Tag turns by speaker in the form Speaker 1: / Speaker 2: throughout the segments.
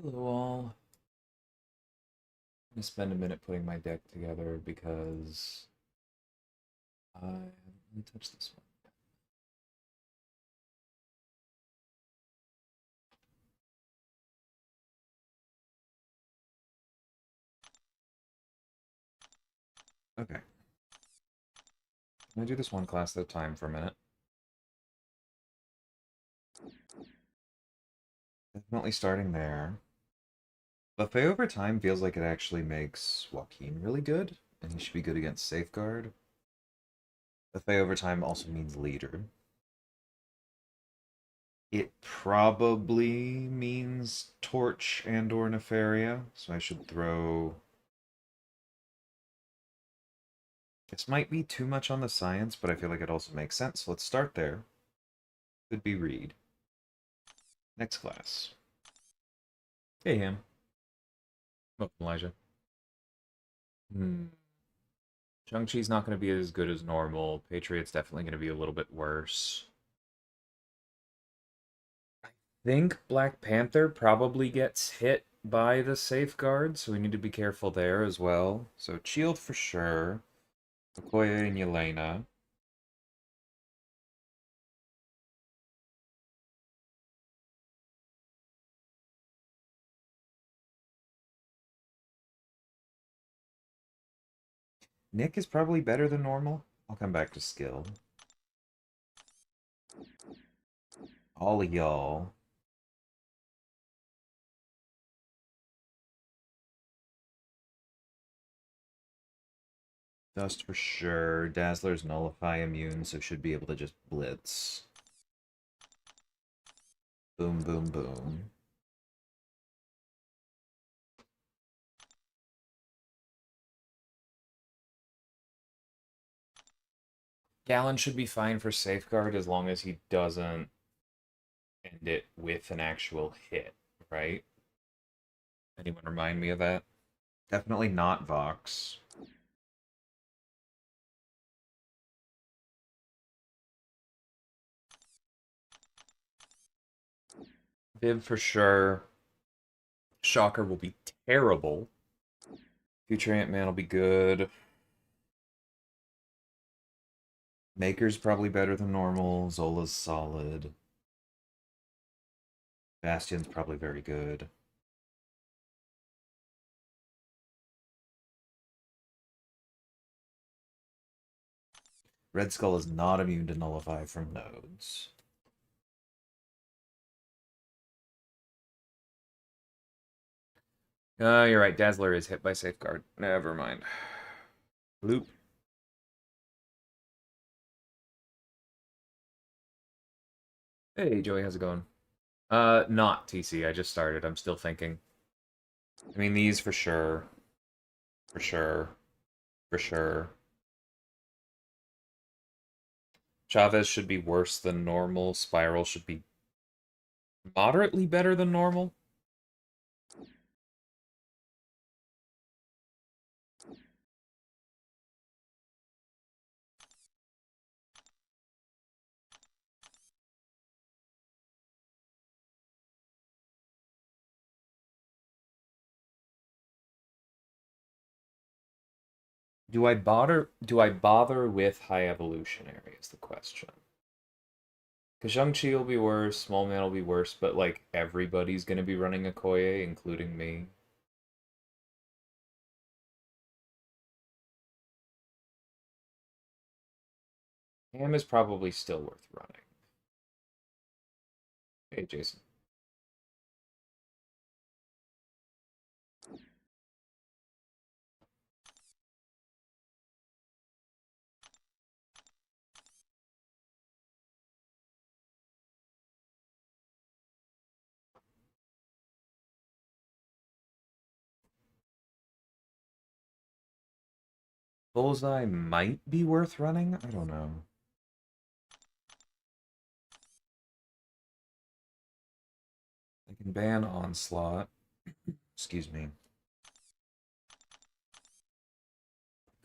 Speaker 1: Hello all. I'm gonna spend a minute putting my deck together because I haven't really touched this one. Okay. I'm gonna do this one class at a time for a minute. Definitely starting there. Buffet over time feels like it actually makes Joaquin really good, and he should be good against Safeguard. Buffet over time also means leader. It probably means Torch and or Nefaria, so I should throw... This might be too much on the science, but I feel like it also makes sense. Let's start there. Could be Reed. Next class. Hey, Ham. Welcome, Elijah. Hmm. Shang-Chi's not going to be as good as normal. Patriot's definitely going to be a little bit worse. I think Black Panther probably gets hit by the safeguard, so we need to be careful there as well. So Shield for sure. Okoye and Yelena. Nick is probably better than normal. I'll come back to skill. All of y'all. Dust for sure. Dazzler's nullify immune, so should be able to just blitz. Boom, boom, boom. Gallon should be fine for safeguard as long as he doesn't end it with an actual hit, right? Anyone remind me of that? Definitely not Vox. Viv for sure. Shocker will be terrible. Future Ant-Man will be good. Maker's probably better than normal. Zola's solid. Bastion's probably very good. Red Skull is not immune to nullify from nodes. You're right. Dazzler is hit by Safeguard. Never mind. Loop. Hey, Joey, how's it going? Not TC. I just started. I'm still thinking. I mean, these for sure. For sure. For sure. Chavez should be worse than normal. Spiral should be moderately better than normal. Do I bother with high evolutionary is the question. Because Shang-Chi will be worse, Small Man will be worse, but like everybody's gonna be running a Koye, including me. Ham is probably still worth running. Hey, Jason. Bullseye might be worth running? I don't know. I can ban Onslaught. Excuse me.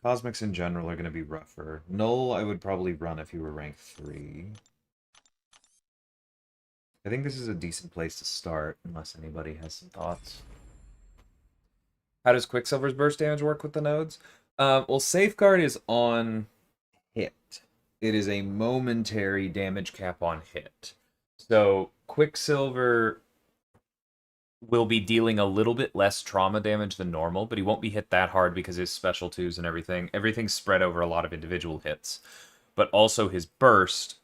Speaker 1: Cosmics in general are going to be rougher. Null I would probably run if you were rank 3. I think this is a decent place to start, unless anybody has some thoughts. How does Quicksilver's burst damage work with the nodes? Well, Safeguard is on hit. It is a momentary damage cap on hit. So Quicksilver will be dealing a little bit less trauma damage than normal, but he won't be hit that hard because his special twos and everything's spread over a lot of individual hits. But also his burst,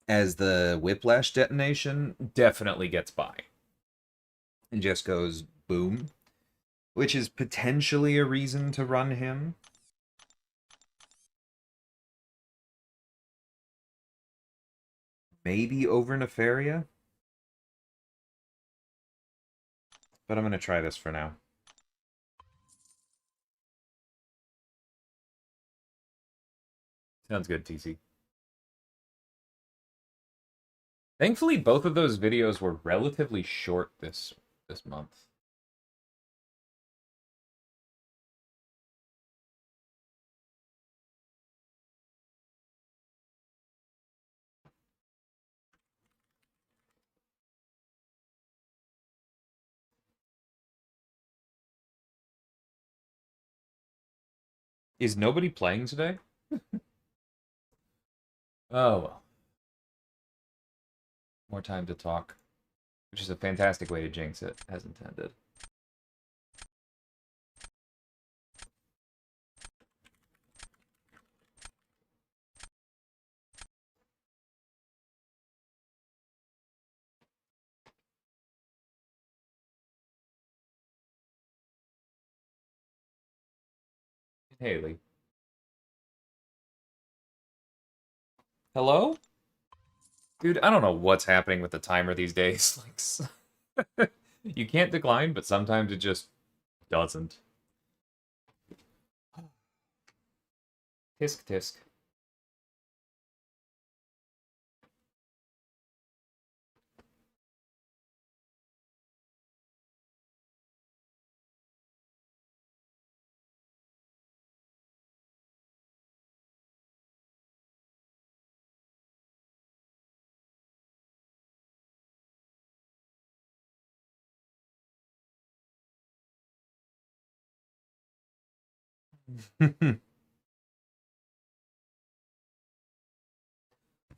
Speaker 1: as the whiplash detonation, definitely gets by. And just goes boom. Which is potentially a reason to run him. Maybe over Nefaria. But I'm going to try this for now. Sounds good, TC. Thankfully, both of those videos were relatively short this month. Is nobody playing today? Oh, well. More time to talk. Which is a fantastic way to jinx it, as intended. Haley. Hello? Dude, I don't know what's happening with the timer these days. Like, you can't decline, but sometimes it just doesn't. Tisk tisk.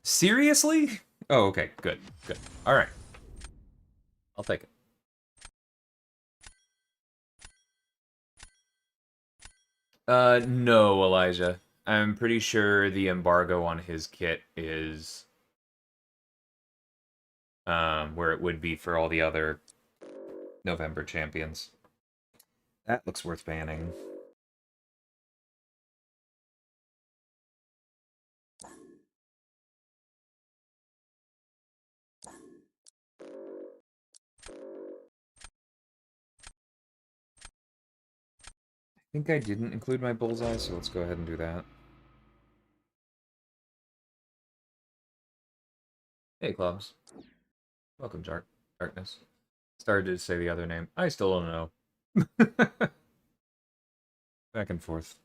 Speaker 1: Seriously? Oh, okay. Good. Good. All right. I'll take it. No, Elijah. I'm pretty sure the embargo on his kit is where it would be for all the other November champions. That looks worth banning. I think I didn't include my bullseye, so let's go ahead and do that. Hey, Clubs. Welcome, Darkness. Started to say the other name. I still don't know. Back and forth.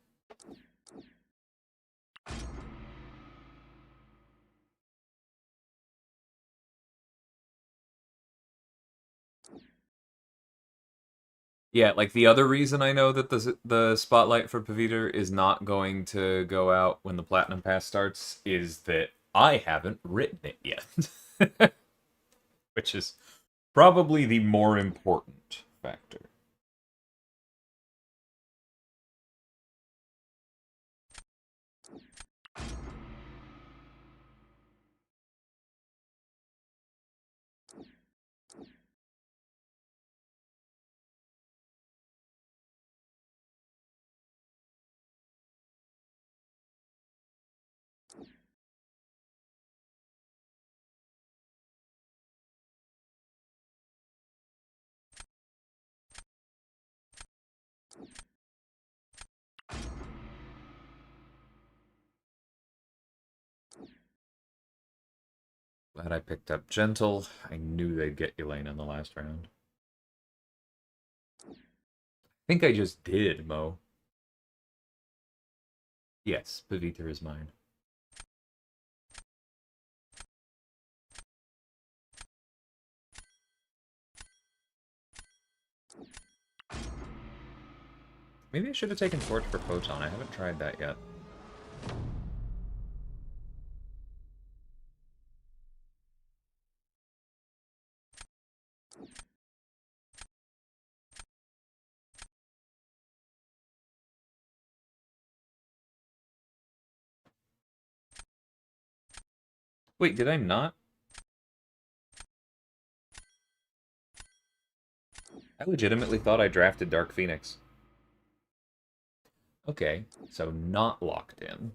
Speaker 1: Yeah, like the other reason I know that the spotlight for Paviter is not going to go out when the Platinum Pass starts is that I haven't written it yet. Which is probably the more important factor. Glad I picked up Gentle. I knew they'd get Elaine in the last round. I think I just did, Mo. Yes, Paviter is mine. Maybe I should have taken Torch for Photon. I haven't tried that yet. Wait, did I not? I legitimately thought I drafted Dark Phoenix. Okay, so not locked in.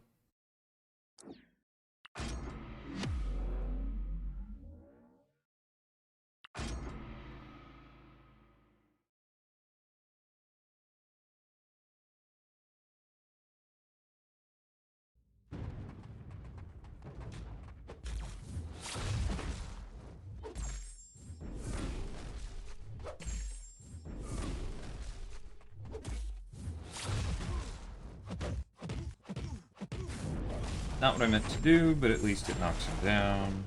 Speaker 1: Not what I meant to do, but at least it knocks him down.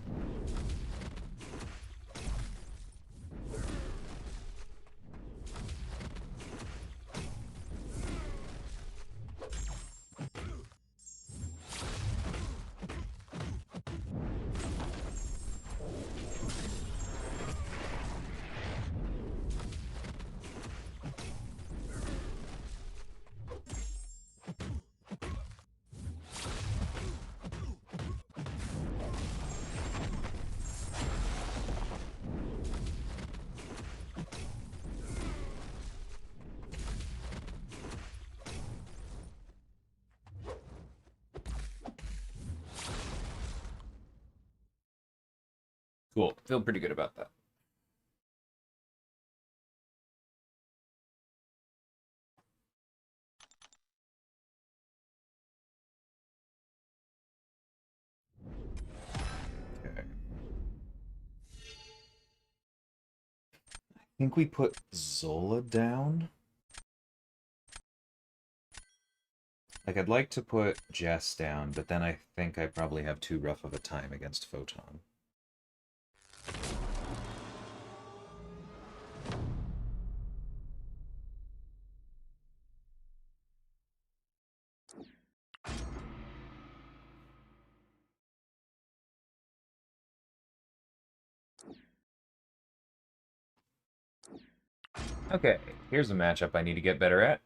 Speaker 1: Cool. Feel pretty good about that. Okay. I think we put Zola down. Like, I'd like to put Jess down, but then I think I probably have too rough of a time against Photon. Okay, here's a matchup I need to get better at.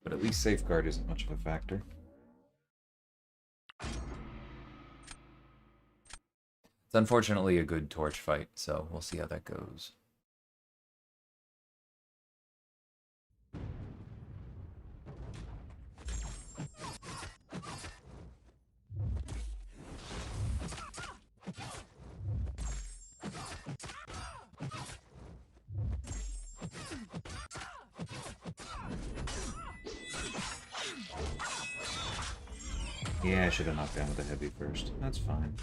Speaker 1: But at least Safeguard isn't much of a factor. It's unfortunately a good Torch fight, so we'll see how that goes. Yeah, I should have knocked down with a heavy first. That's fine.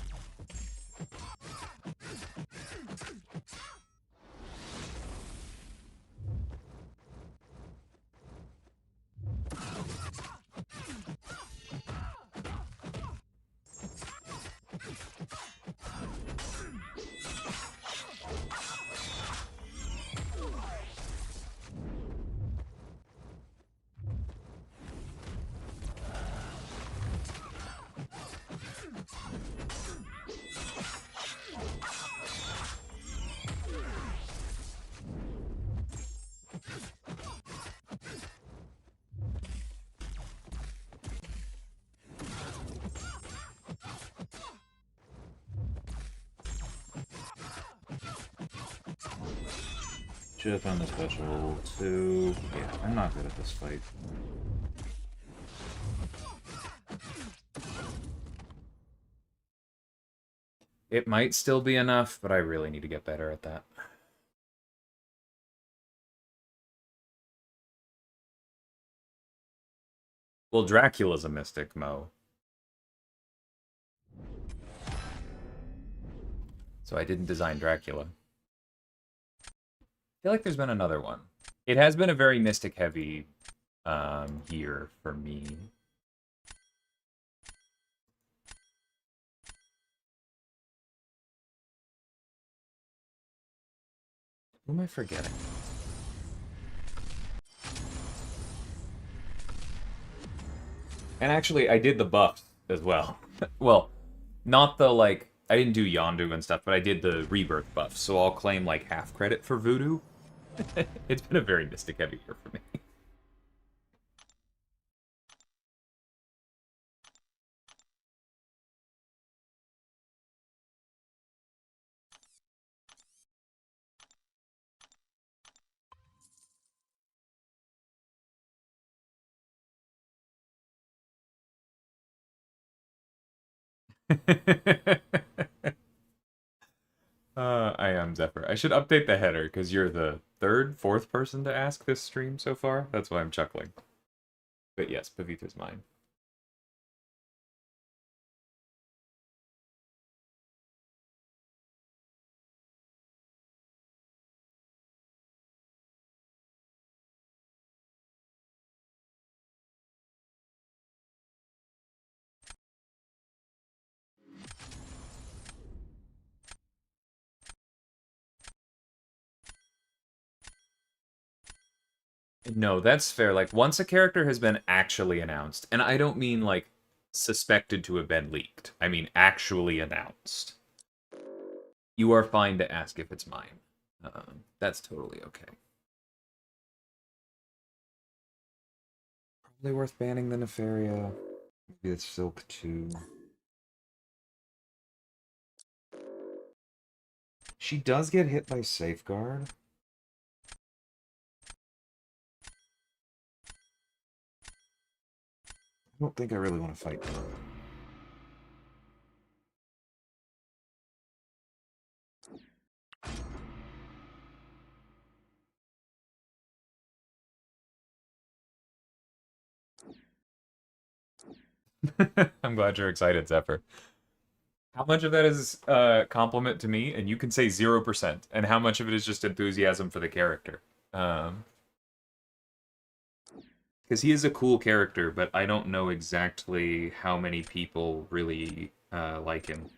Speaker 1: Should have found the special too. Yeah, I'm not good at this fight. It might still be enough, but I really need to get better at that. Well, Dracula's a mystic, Mo. So I didn't design Dracula. I feel like there's been another one. It has been a very mystic-heavy year for me. Who am I forgetting? And actually, I did the buffs as well. Well, not the, like, I didn't do Yondu and stuff, but I did the rebirth buff, so I'll claim, like, half credit for Voodoo. It's been a very Mystic heavy year for me. I am Zephyr. I should update the header, because you're the third, fourth person to ask this stream so far. That's why I'm chuckling. But yes, Pavita's mine. No, that's fair. Like, once a character has been actually announced, and I don't mean, like, suspected to have been leaked. I mean actually announced. You are fine to ask if it's mine. That's totally okay. Probably worth banning the Nefaria. Maybe it's Silk too. She does get hit by Safeguard. I don't think I really want to fight her. I'm glad you're excited, Zephyr. How much of that is a compliment to me? And you can say 0%. And how much of it is just enthusiasm for the character? Because he is a cool character, but I don't know exactly how many people really like him.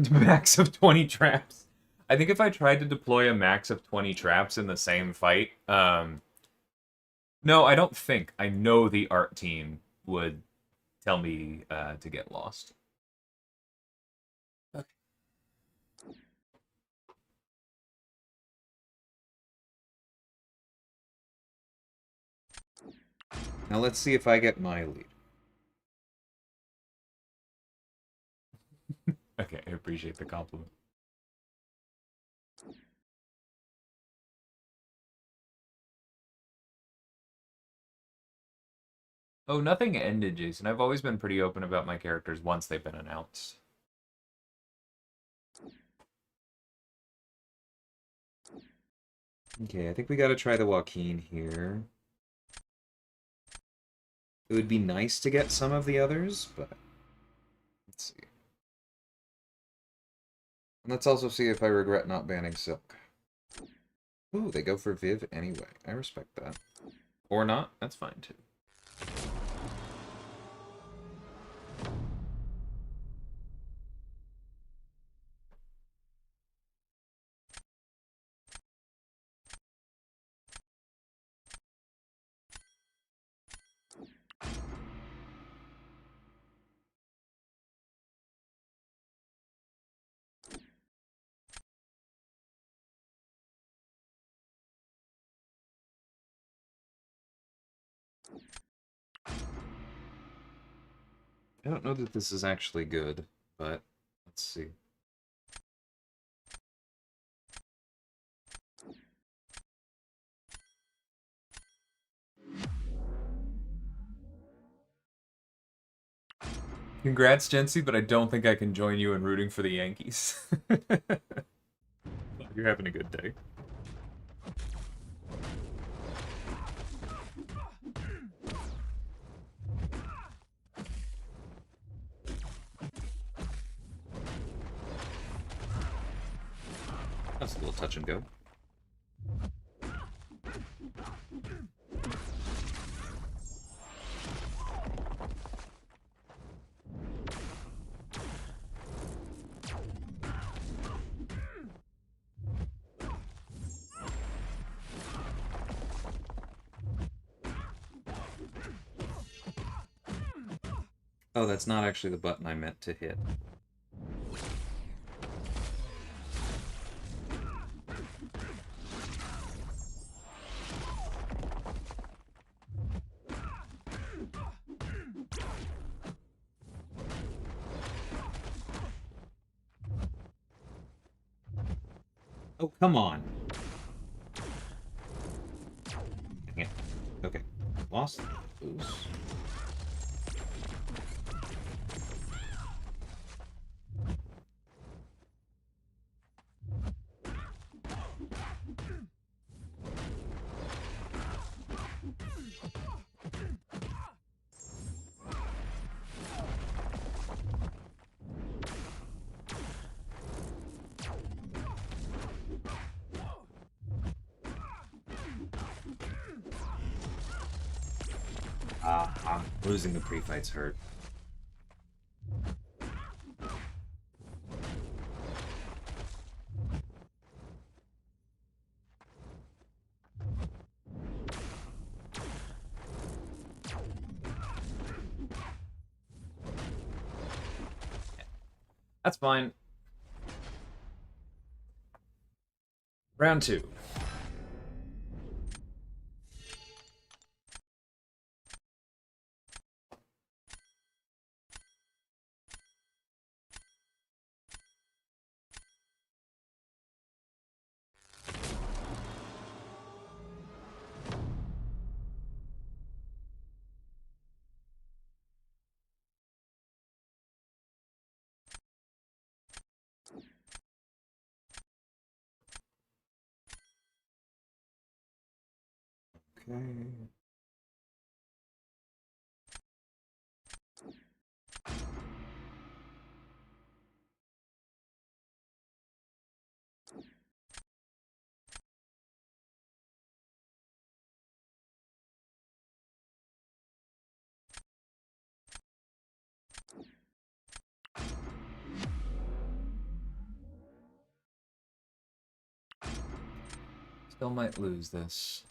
Speaker 1: Max of 20 traps. I think if I tried to deploy a max of 20 traps in the same fight, no, I don't think. I know the art team would tell me to get lost. Okay. Now let's see if I get my lead. Okay, I appreciate the compliment. Oh, nothing ended, Jason. I've always been pretty open about my characters once they've been announced. Okay, I think we gotta try the Joaquin here. It would be nice to get some of the others, but let's see. And let's also see if I regret not banning Silk. Ooh, they go for Viv anyway. I respect that. Or not, that's fine too. I don't know that this is actually good, but let's see. Congrats, Jency, but I don't think I can join you in rooting for the Yankees. You're having a good day. That's a little touch and go. Oh, that's not actually the button I meant to hit. Oh, come on. Dang it. Okay. Lost those. Losing the pre-fights hurt. That's fine. Round 2. Okay. Still might lose this.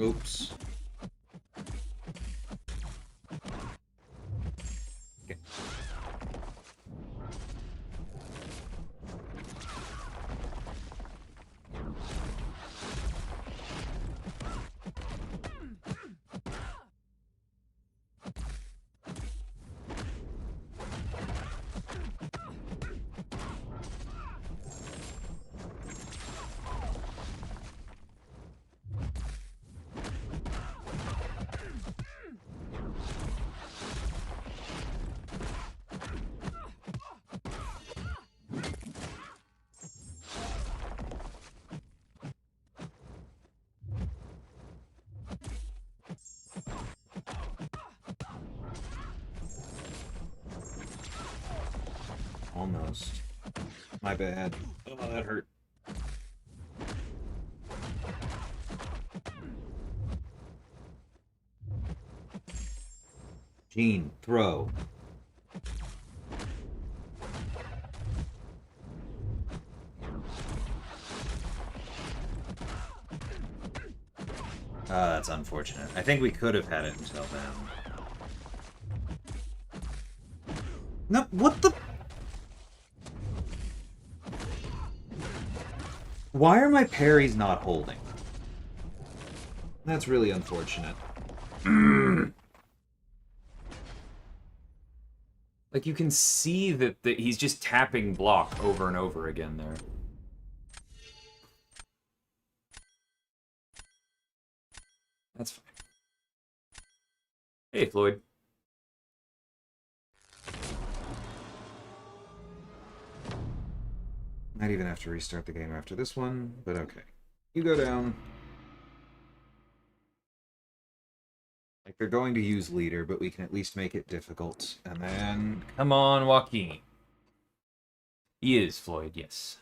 Speaker 1: Oops. Okay. Almost. My bad. Oh, that hurt. Gene, throw. That's unfortunate. I think we could have had it until then. No, what the? Why are my parries not holding? That's really unfortunate. Like, you can see that he's just tapping block over and over again there. That's fine. Hey, Floyd. Might even have to restart the game after this one, but okay. You go down. Like, they're going to use leader, but we can at least make it difficult. And then...
Speaker 2: Come on, Joaquin. He is, Floyd, yes.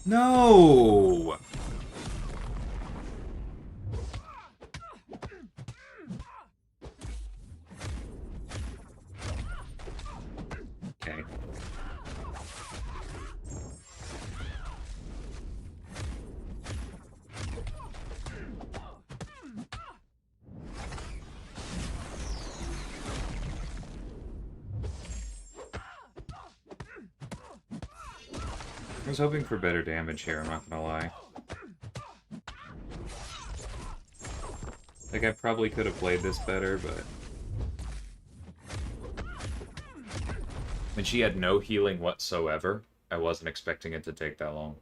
Speaker 1: No! Okay. I was hoping for better damage here, I'm not gonna lie. Like, I probably could have played this better, but...
Speaker 2: When she had no healing whatsoever, I wasn't expecting it to take that long.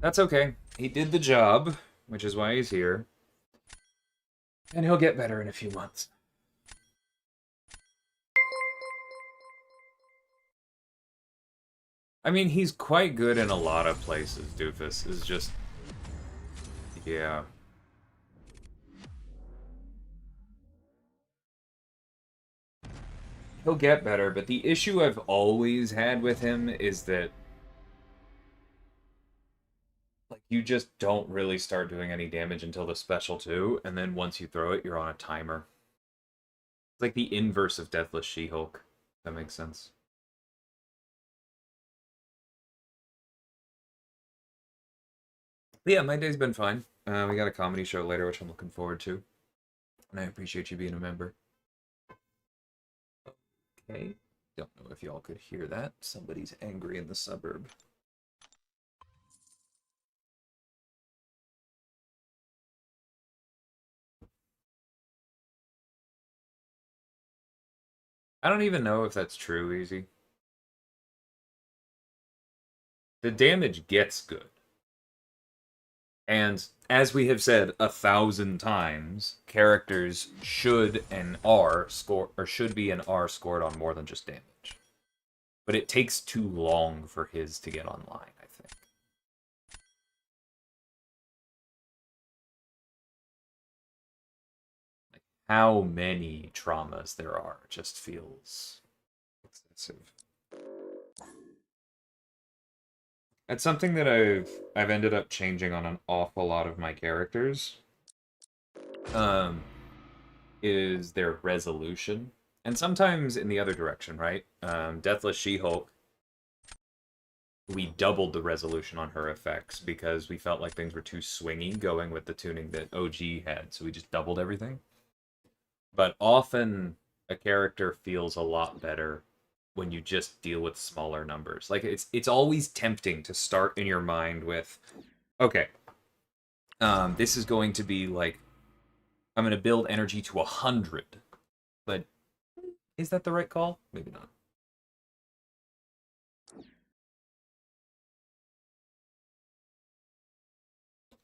Speaker 2: That's okay. He did the job, which is why he's here. And he'll get better in a few months. I mean, he's quite good in a lot of places, Doofus. Is just... Yeah. He'll get better, but the issue I've always had with him is that... like, you just don't really start doing any damage until the special 2, and then once you throw it, you're on a timer. It's like the inverse of Deathless She-Hulk. That makes sense. But yeah, my day's been fine. We got a comedy show later, which I'm looking forward to. And I appreciate you being a member. Okay. Don't know if y'all could hear that. Somebody's angry in the suburb. I don't even know if that's true, Easy. The damage gets good. And as we have said 1,000 times, characters should and are score or should be and are scored on more than just damage. But it takes too long for his to get online, I think. Like, how many traumas there are just feels excessive. It's something that I've ended up changing on an awful lot of my characters. Is their resolution. And sometimes in the other direction, right? Deathless She-Hulk, we doubled the resolution on her effects because we felt like things were too swingy going with the tuning that OG had, so we just doubled everything. But often a character feels a lot better when you just deal with smaller numbers. Like, it's always tempting to start in your mind with, okay, this is going to be like, I'm going to build energy to 100. But is that the right call? Maybe not.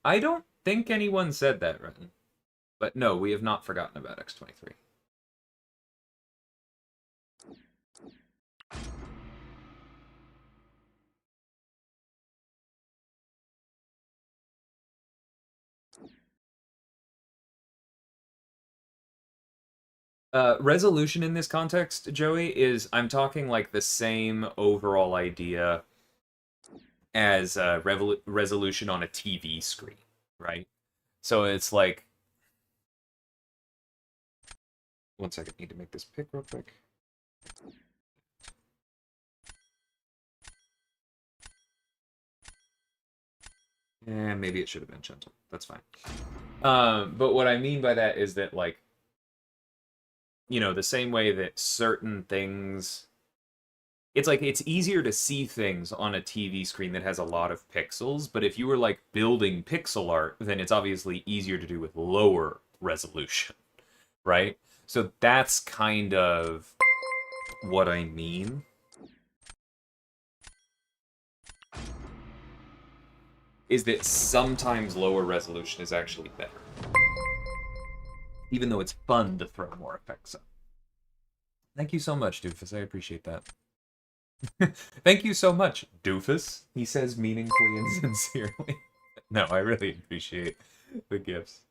Speaker 2: I don't think anyone said that, Ren. But no, we have not forgotten about X-23. Resolution in this context, Joey, is I'm talking like the same overall idea as resolution on a TV screen, right? So it's like, one second, need to make this pick real quick. And maybe it should have been gentle. That's fine. But what I mean by that is that, like, you know, the same way that certain things, it's like it's easier to see things on a TV screen that has a lot of pixels, but if you were like building pixel art, then it's obviously easier to do with lower resolution, right? So that's kind of what I mean. Is that sometimes lower resolution is actually better. Even though it's fun to throw more effects up. Thank you so much, Doofus. I appreciate that. Thank you so much, Doofus. He says meaningfully and sincerely. No, I really appreciate the gifts.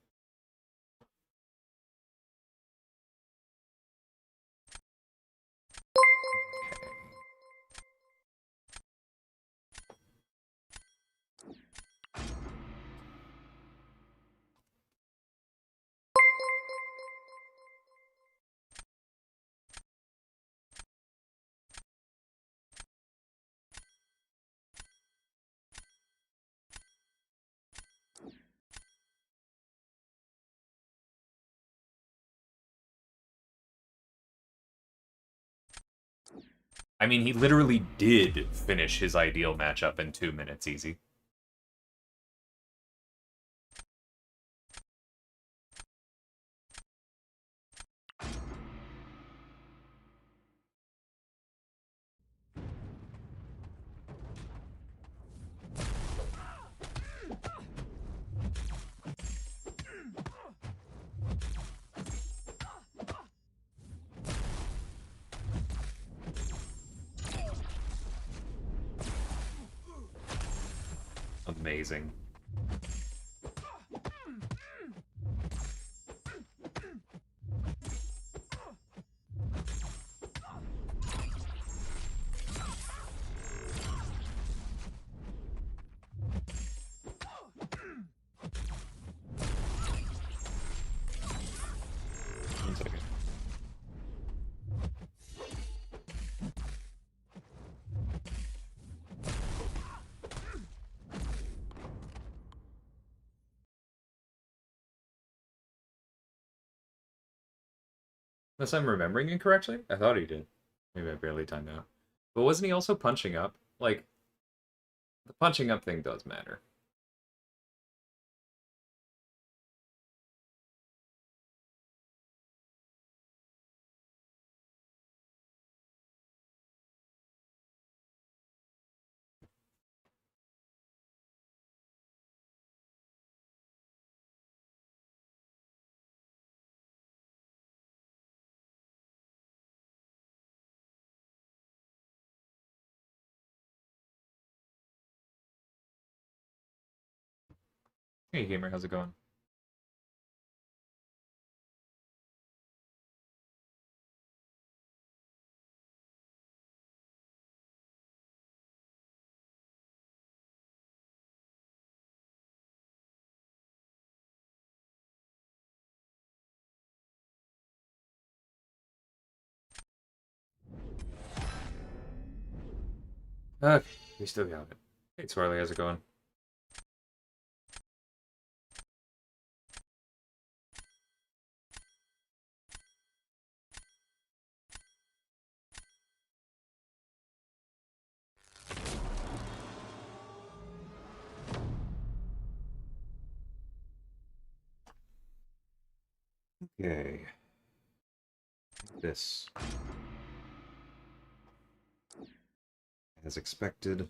Speaker 2: I mean, he literally did finish his ideal matchup in 2 minutes easy. Amazing. One second. Unless I'm remembering incorrectly? I thought he did. Maybe I barely timed out. But wasn't he also punching up? Like, the punching up thing does matter. Hey, gamer, how's it going? Okay, we still got it. Hey, Swarley, how's it going? Okay. This. As expected.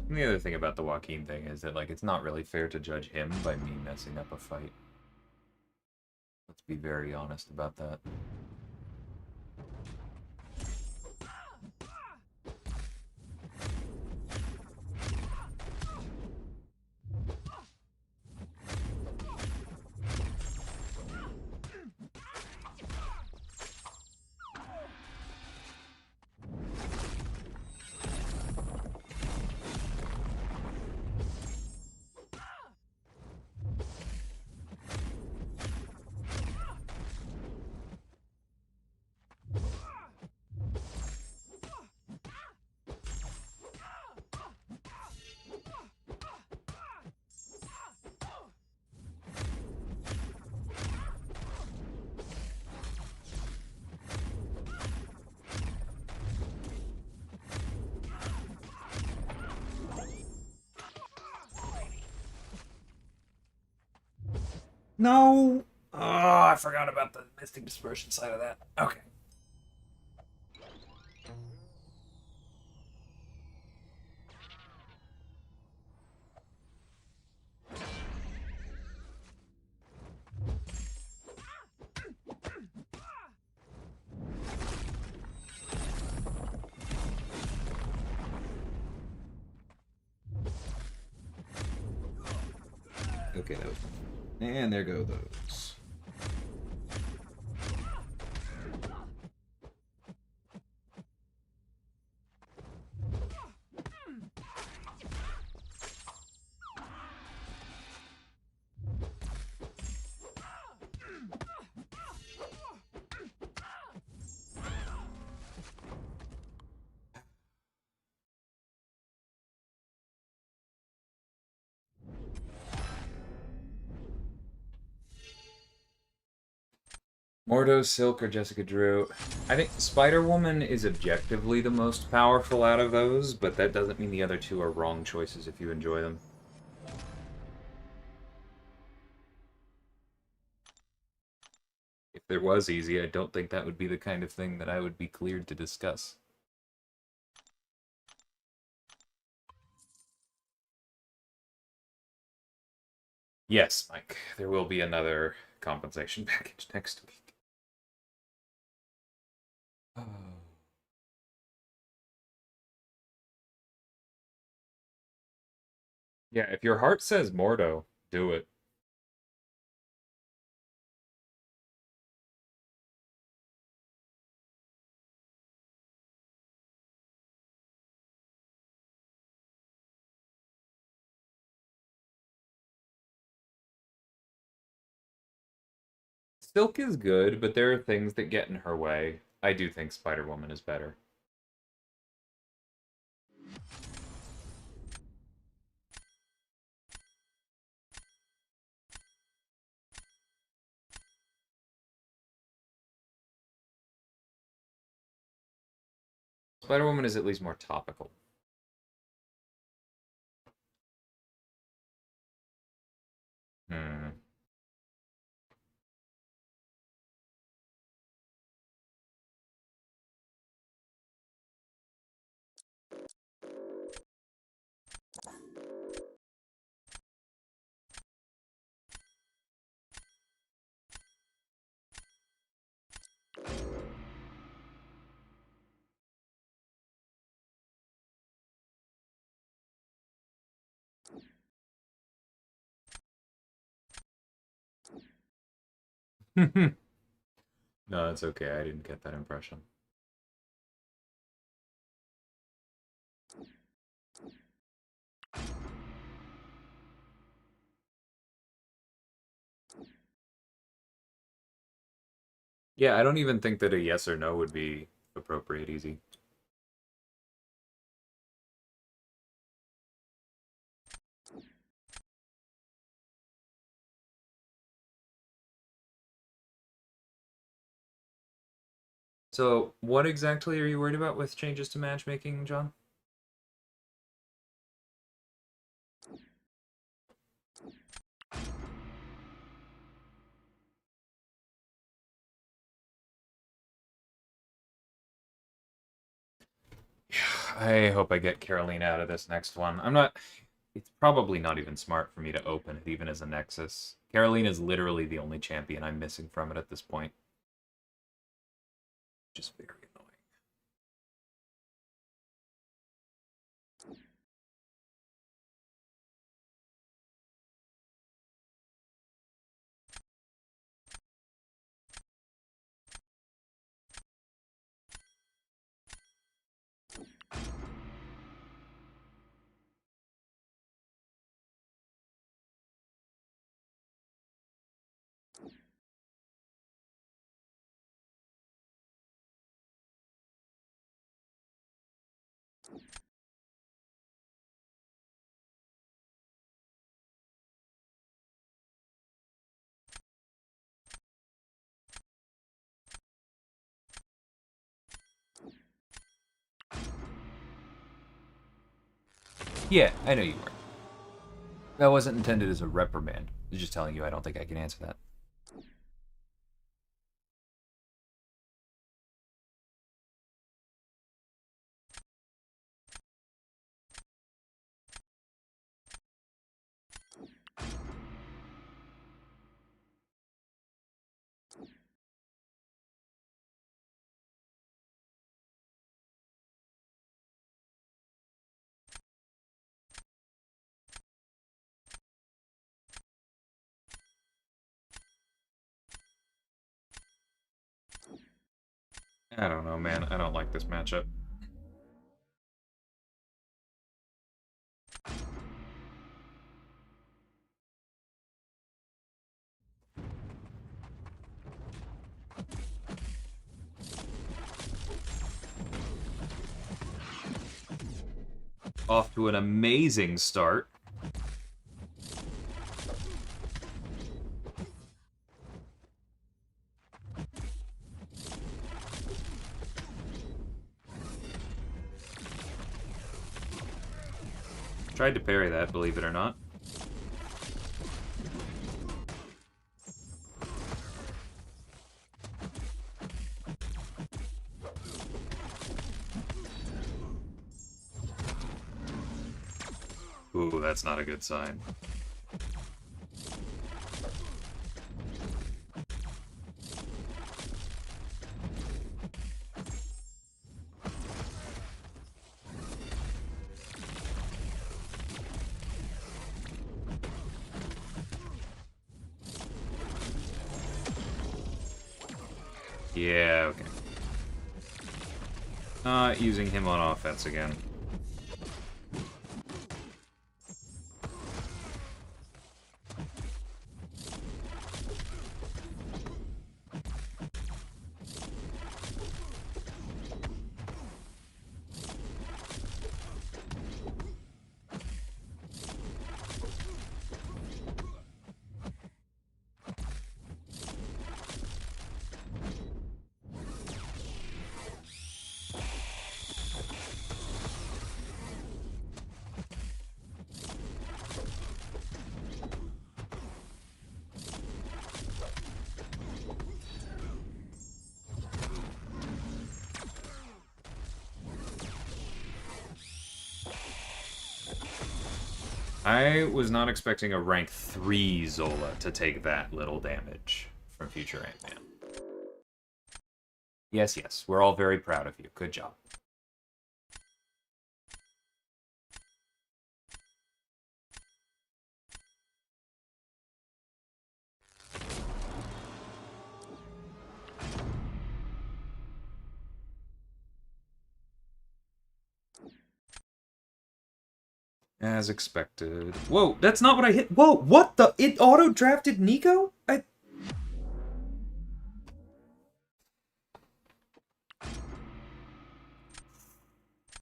Speaker 2: And the other thing about the Joaquin thing is that, like, it's not really fair to judge him by me messing up a fight. Let's be very honest about that. No! Oh, I forgot about the Mystic Dispersion side of that. Okay.
Speaker 1: Okay, that was... And there go those.
Speaker 2: Mordo, Silk, or Jessica Drew. I think Spider-Woman is objectively the most powerful out of those, but that doesn't mean the other two are wrong choices if you enjoy them. If there was easy, I don't think that would be the kind of thing that I would be cleared to discuss. Yes, Mike, there will be another compensation package next week. Oh. Yeah, if your heart says Mordo, do it. Silk is good, but there are things that get in her way. I do think Spider-Woman is better. Spider-Woman is at least more topical. Hmm. No, it's okay. I didn't get that impression. Yeah, I don't even think that a yes or no would be appropriate easy. So, what exactly are you worried about with changes to matchmaking, John? I hope I get Caroline out of this next one. I'm not... It's probably not even smart for me to open it, even as a Nexus. Carolina is literally the only champion I'm missing from it at this point. Just very annoying. Yeah, I know you were. That wasn't intended as a reprimand. I was just telling you I don't think I can answer that. I don't know, man. I don't like this matchup. Off to an amazing start. Tried to parry that, believe it or not. Ooh, that's not a good sign. Yeah, okay. Not using him on offense again. I was not expecting a rank 3 Zola to take that little damage from future Ant-Man. Yes, yes, we're all very proud of you. Good job. As expected. Whoa, that's not what I hit. Whoa, what the? It auto-drafted Nico?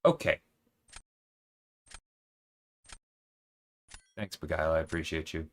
Speaker 2: Okay. Thanks, Beguile. I appreciate you.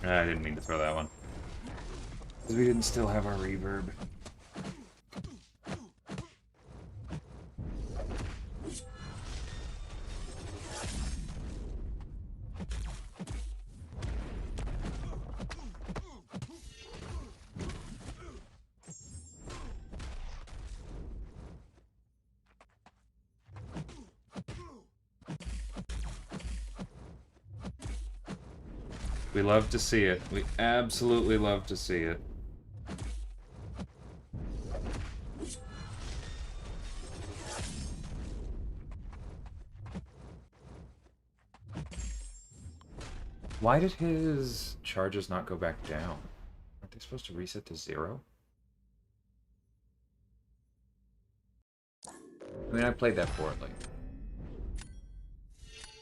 Speaker 2: I didn't mean to throw that one. Because we didn't still have our reverb. We love to see it. We absolutely love to see it. Why did his charges not go back down? Aren't they supposed to reset to 0? I mean, I played that poorly.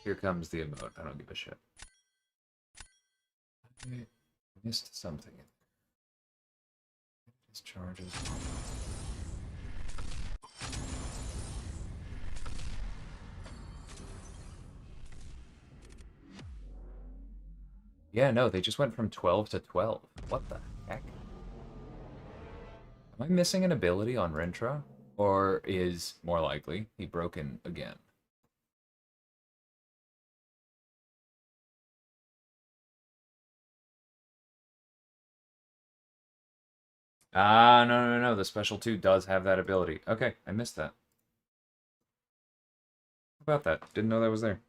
Speaker 2: Here comes the emote. I don't give a shit. I missed something. His charges. Yeah, no, they just went from 12 to 12. What the heck? Am I missing an ability on Rentra? Or is, more likely, he broken again? Ah, no. The Special 2 does have that ability. Okay, I missed that. How about that? Didn't know that was there.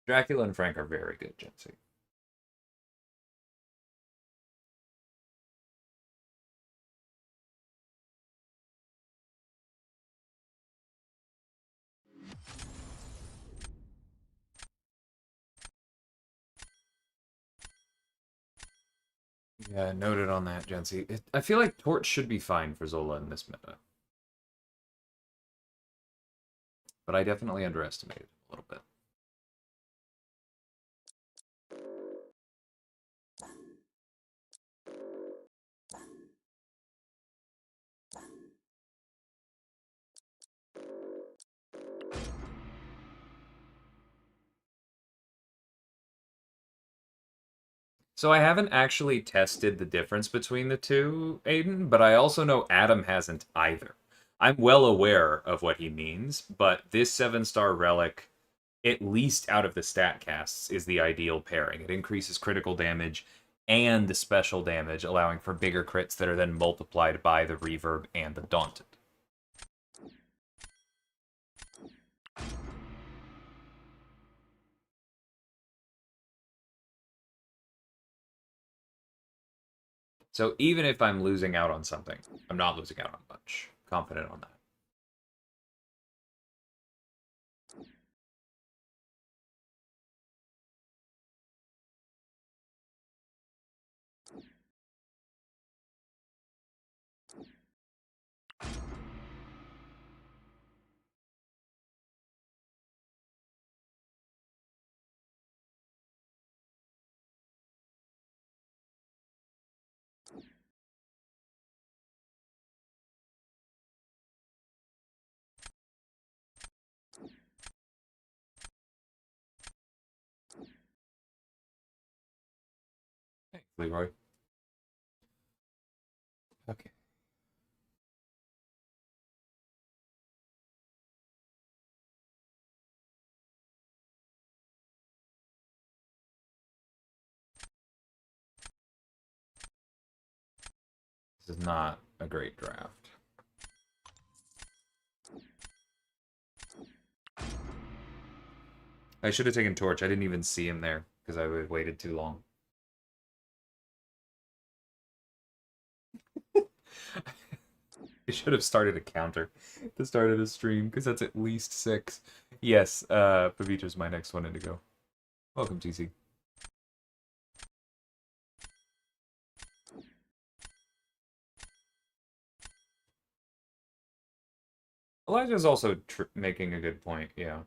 Speaker 2: Dracula and Frank are very good, Jensy. Yeah, noted on that, Jensy. I feel like Torch should be fine for Zola in this meta. But I definitely underestimated a little bit. So I haven't actually tested the difference between the two, Aiden, but I also know Adam hasn't either. I'm well aware of what he means, but this 7-star relic, at least out of the stat casts, is the ideal pairing. It increases critical damage and the special damage, allowing for bigger crits that are then multiplied by the reverb and the daunted. So even if I'm losing out on something, I'm not losing out on much. Confident on that. Hey, Leroy. Okay. This is not a great draft. I should have taken Torch. I didn't even see him there because I waited too long. I should have started a counter at the start of the stream because that's at least 6. Yes, Pavita's my next one in to go. Welcome, TC. Elijah's also making a good point, yeah.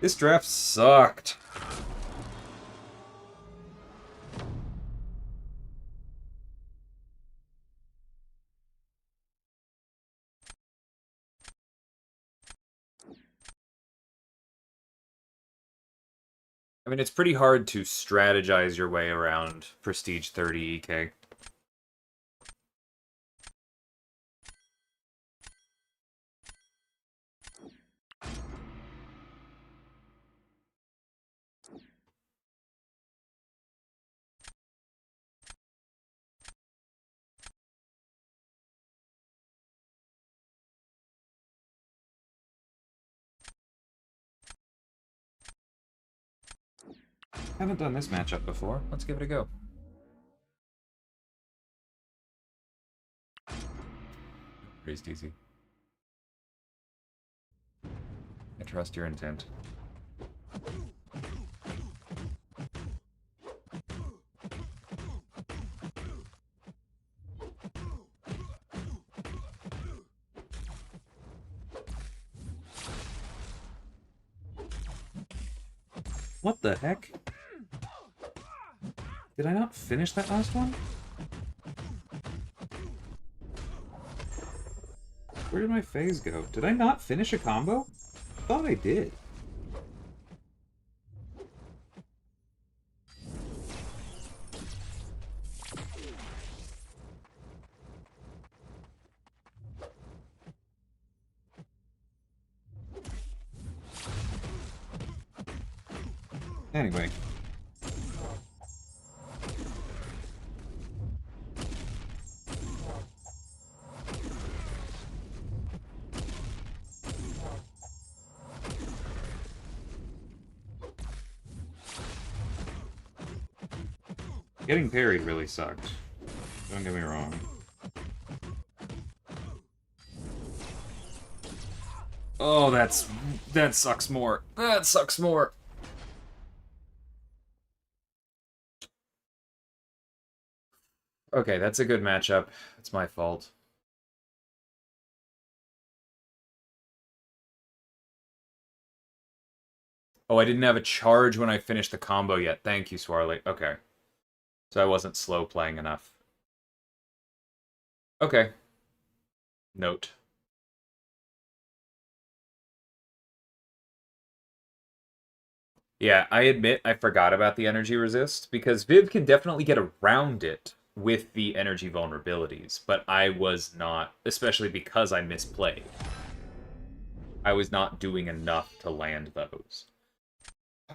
Speaker 2: This draft sucked. I mean, it's pretty hard to strategize your way around Prestige 30 EK. Haven't done this matchup before. Let's give it a go. Raised easy. I trust your intent. What the heck? Did I not finish that last one? Where did my phase go? Did I not finish a combo? I thought I did. Anyway. Getting parried really sucked. Don't get me wrong. Oh, that sucks more. That sucks more. Okay, that's a good matchup. It's my fault. Oh, I didn't have a charge when I finished the combo yet. Thank you, Swarley. Okay. So I wasn't slow playing enough. Okay. Note. Yeah, I admit I forgot about the energy resist, because Viv can definitely get around it with the energy vulnerabilities, but I was not, especially because I misplayed. I was not doing enough to land those.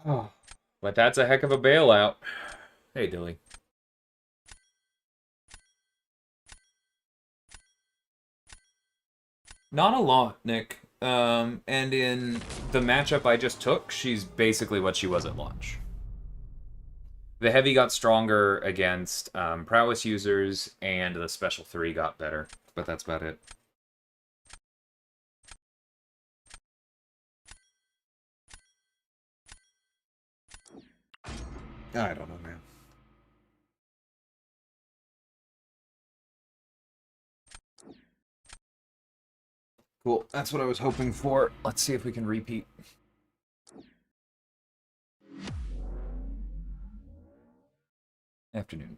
Speaker 2: Oh, but that's a heck of a bailout. Hey, Dilly. Not a lot, Nick. And in the matchup I just took, she's basically what she was at launch. The heavy got stronger against prowess users, and the special 3 got better. But that's about it. I don't know, man. Cool. That's what I was hoping for. Let's see if we can repeat. Afternoon.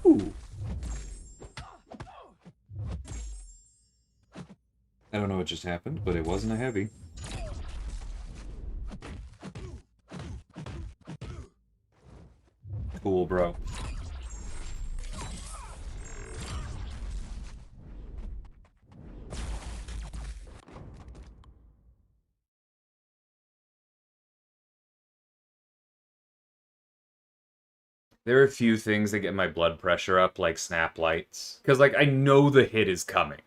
Speaker 2: Ooh. I don't know what just happened, but it wasn't a heavy. Cool, bro. There are a few things that get my blood pressure up, like snap lights. Because, like, I know the hit is coming.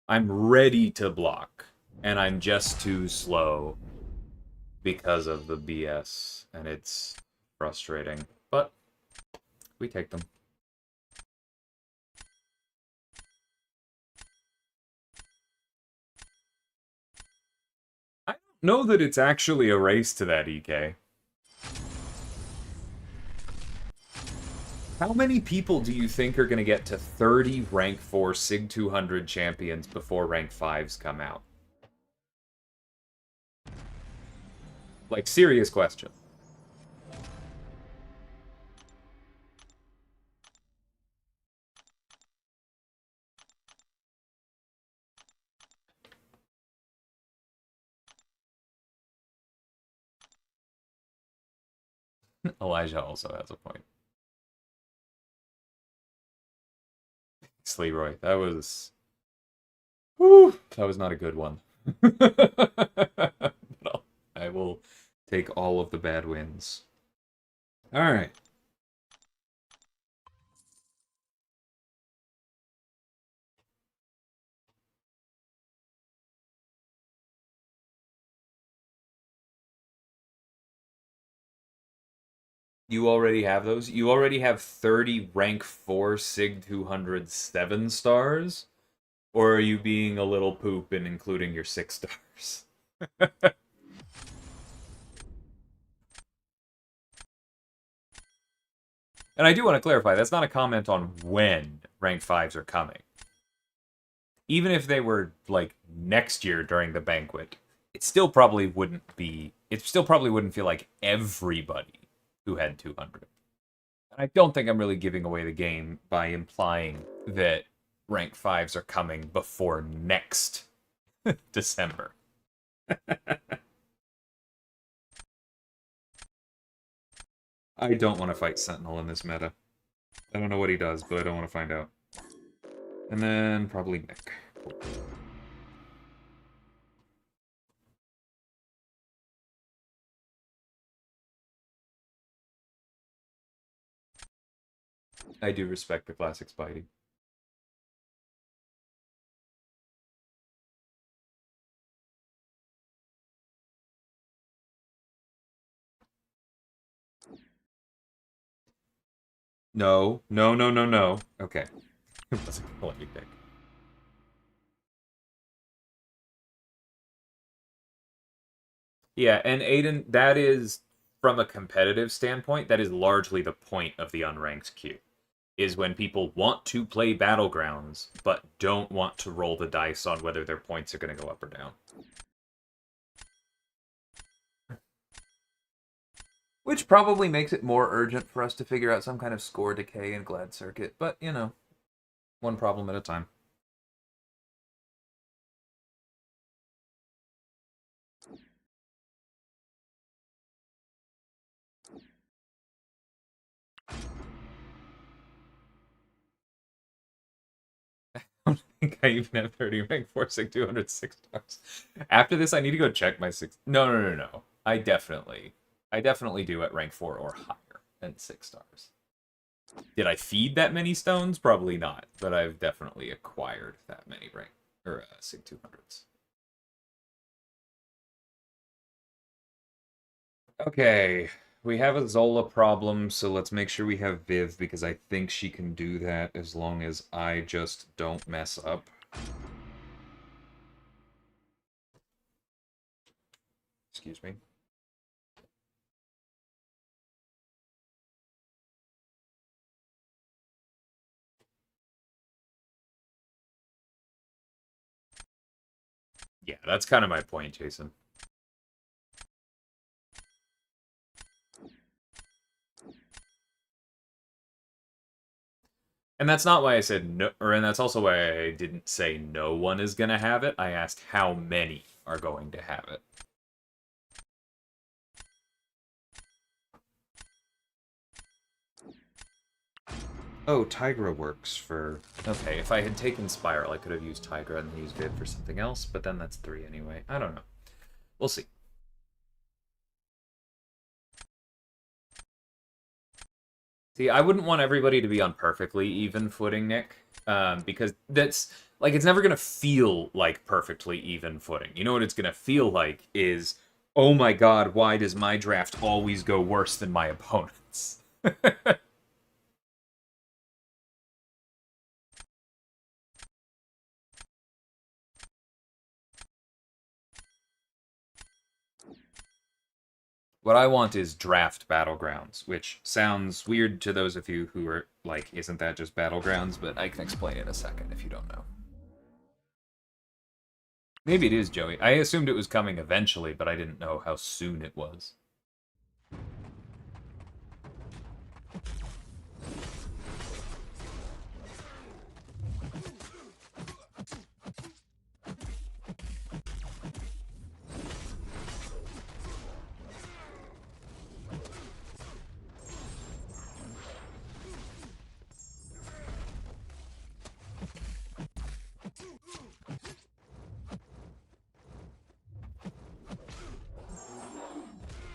Speaker 2: I'm ready to block, and I'm just too slow because of the BS, and it's frustrating. But we take them. I don't know that it's actually a race to that, EK. How many people do you think are going to get to 30 rank 4 SIG 200 champions before rank 5s come out? Like, serious question. Elijah also has a point. Leroy, that was... Whew, that was not a good one. But I will take all of the bad wins. Alright. You already have those? You already have 30 rank 4 SIG 200 7 stars? Or are you being a little poop and including your 6 stars? And I do want to clarify, that's not a comment on when rank 5s are coming. Even if they were, like, next year during the banquet, it still probably wouldn't be... It still probably wouldn't feel like everybody who had 200. And I don't think I'm really giving away the game by implying that rank 5s are coming before next December. I don't want to fight Sentinel in this meta. I don't know what he does, but I don't want to find out. And then probably Nick. I do respect the classic Spidey. No, no, no, no, no. Okay. Wasn't gonna let me pick. Yeah, and Aiden, that is, from a competitive standpoint, that is largely the point of the unranked queue. Is when people want to play Battlegrounds, but don't want to roll the dice on whether their points are going to go up or down. Which probably makes it more urgent for us to figure out some kind of score decay in Glad Circuit, but, you know, one problem at a time. I don't think I even have 30 rank 4 sig 206 stars. After this, I need to go check my 6. No, no, no, no. I definitely do at rank 4 or higher than 6 stars. Did I feed that many stones? Probably not, but I've definitely acquired that many rank or sig 200s. Okay, we have a Zola problem, so let's make sure we have Viv, because I think she can do that as long as I just don't mess up. Excuse me. Yeah, that's kind of my point, Jason. And that's not why I said no, and that's also why I didn't say no one is going to have it. I asked how many are going to have it. Oh, Tigra works for... Okay, if I had taken Spiral, I could have used Tigra and then used Viv for something else, but then that's 3 anyway. I don't know. We'll see. See, I wouldn't want everybody to be on perfectly even footing, Nick. Because that's like it's never gonna feel like perfectly even footing. You know what it's gonna feel like is, oh my god, why does my draft always go worse than my opponent's? What I want is draft Battlegrounds, which sounds weird to those of you who are like, isn't that just Battlegrounds? But I can explain in a second if you don't know. Maybe it is, Joey. I assumed it was coming eventually, but I didn't know how soon it was.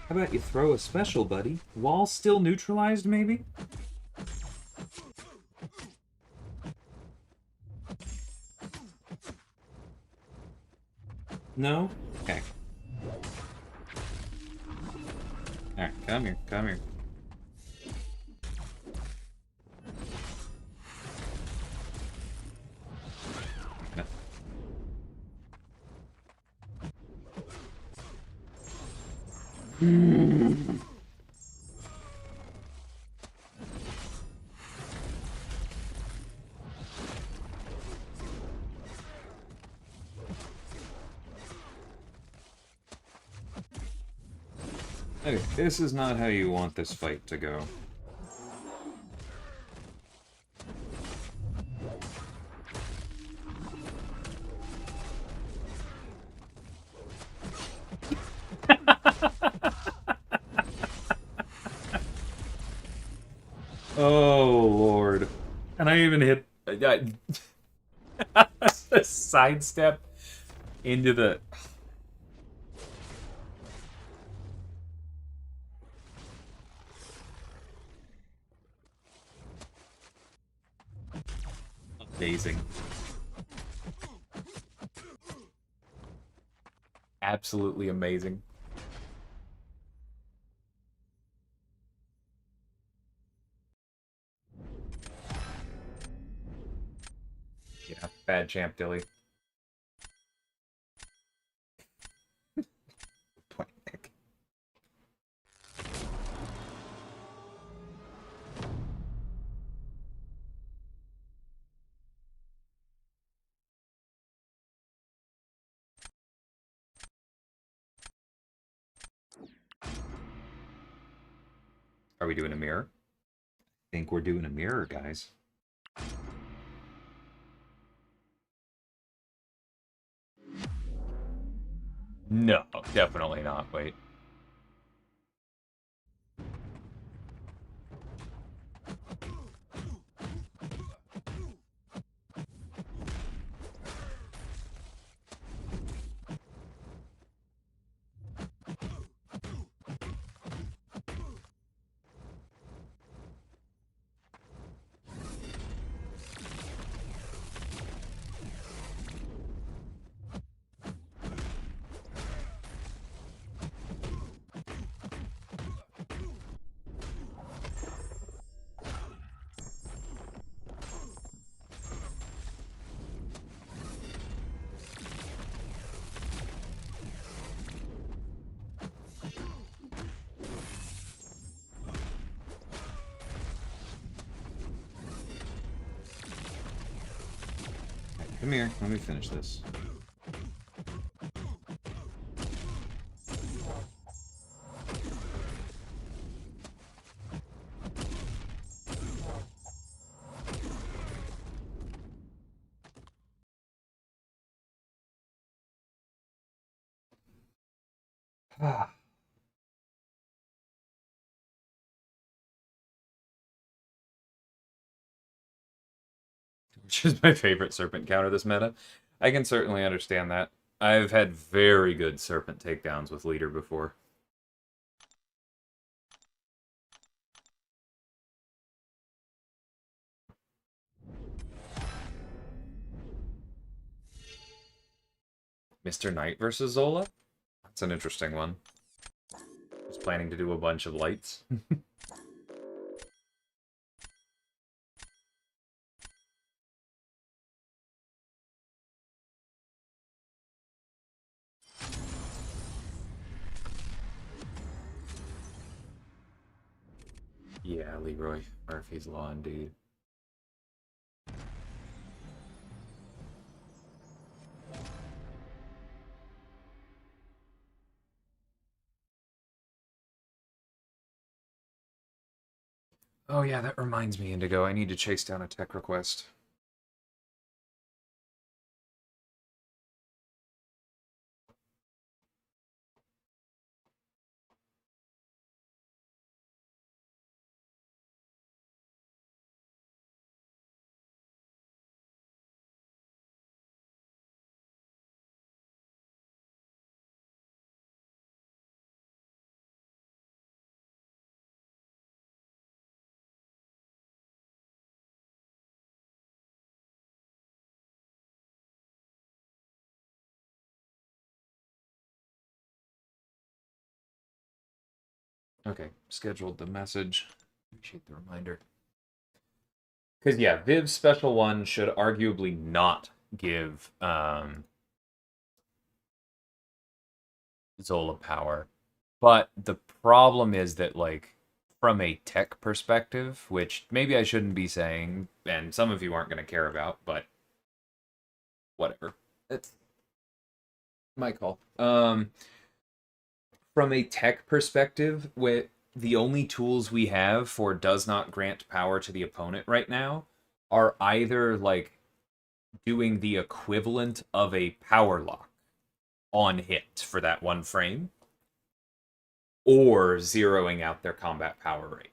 Speaker 1: How about you throw a special, buddy? Wall still neutralized, maybe? No? Okay. Alright, come here, come here. Okay, this is not how you want this fight to go. Oh, Lord.
Speaker 2: And I even hit a sidestep into the. Amazing. Absolutely amazing. Yeah, bad champ, Dilly. Point Nick. Are we doing a mirror?
Speaker 1: I think we're doing a mirror, guys.
Speaker 2: No, definitely not. Wait.
Speaker 1: Come here, let me finish this. Ah.
Speaker 2: Which is my favorite serpent counter this meta. I can certainly understand that. I've had very good serpent takedowns with leader before. Mr. Knight versus Zola? That's an interesting one. Just planning to do a bunch of lights. Yeah, Leroy Murphy's Law indeed. Oh yeah, that reminds me, Indigo. I need to chase down a tech request. Okay, scheduled the message. Appreciate the reminder. Because, yeah, Viv's special one should arguably not give Zola power. But the problem is that, like, from a tech perspective, which maybe I shouldn't be saying, and some of you aren't going to care about, but whatever. It's my call. From a tech perspective, with the only tools we have for does not grant power to the opponent right now are either like doing the equivalent of a power lock on hit for that one frame, or zeroing out their combat power rate.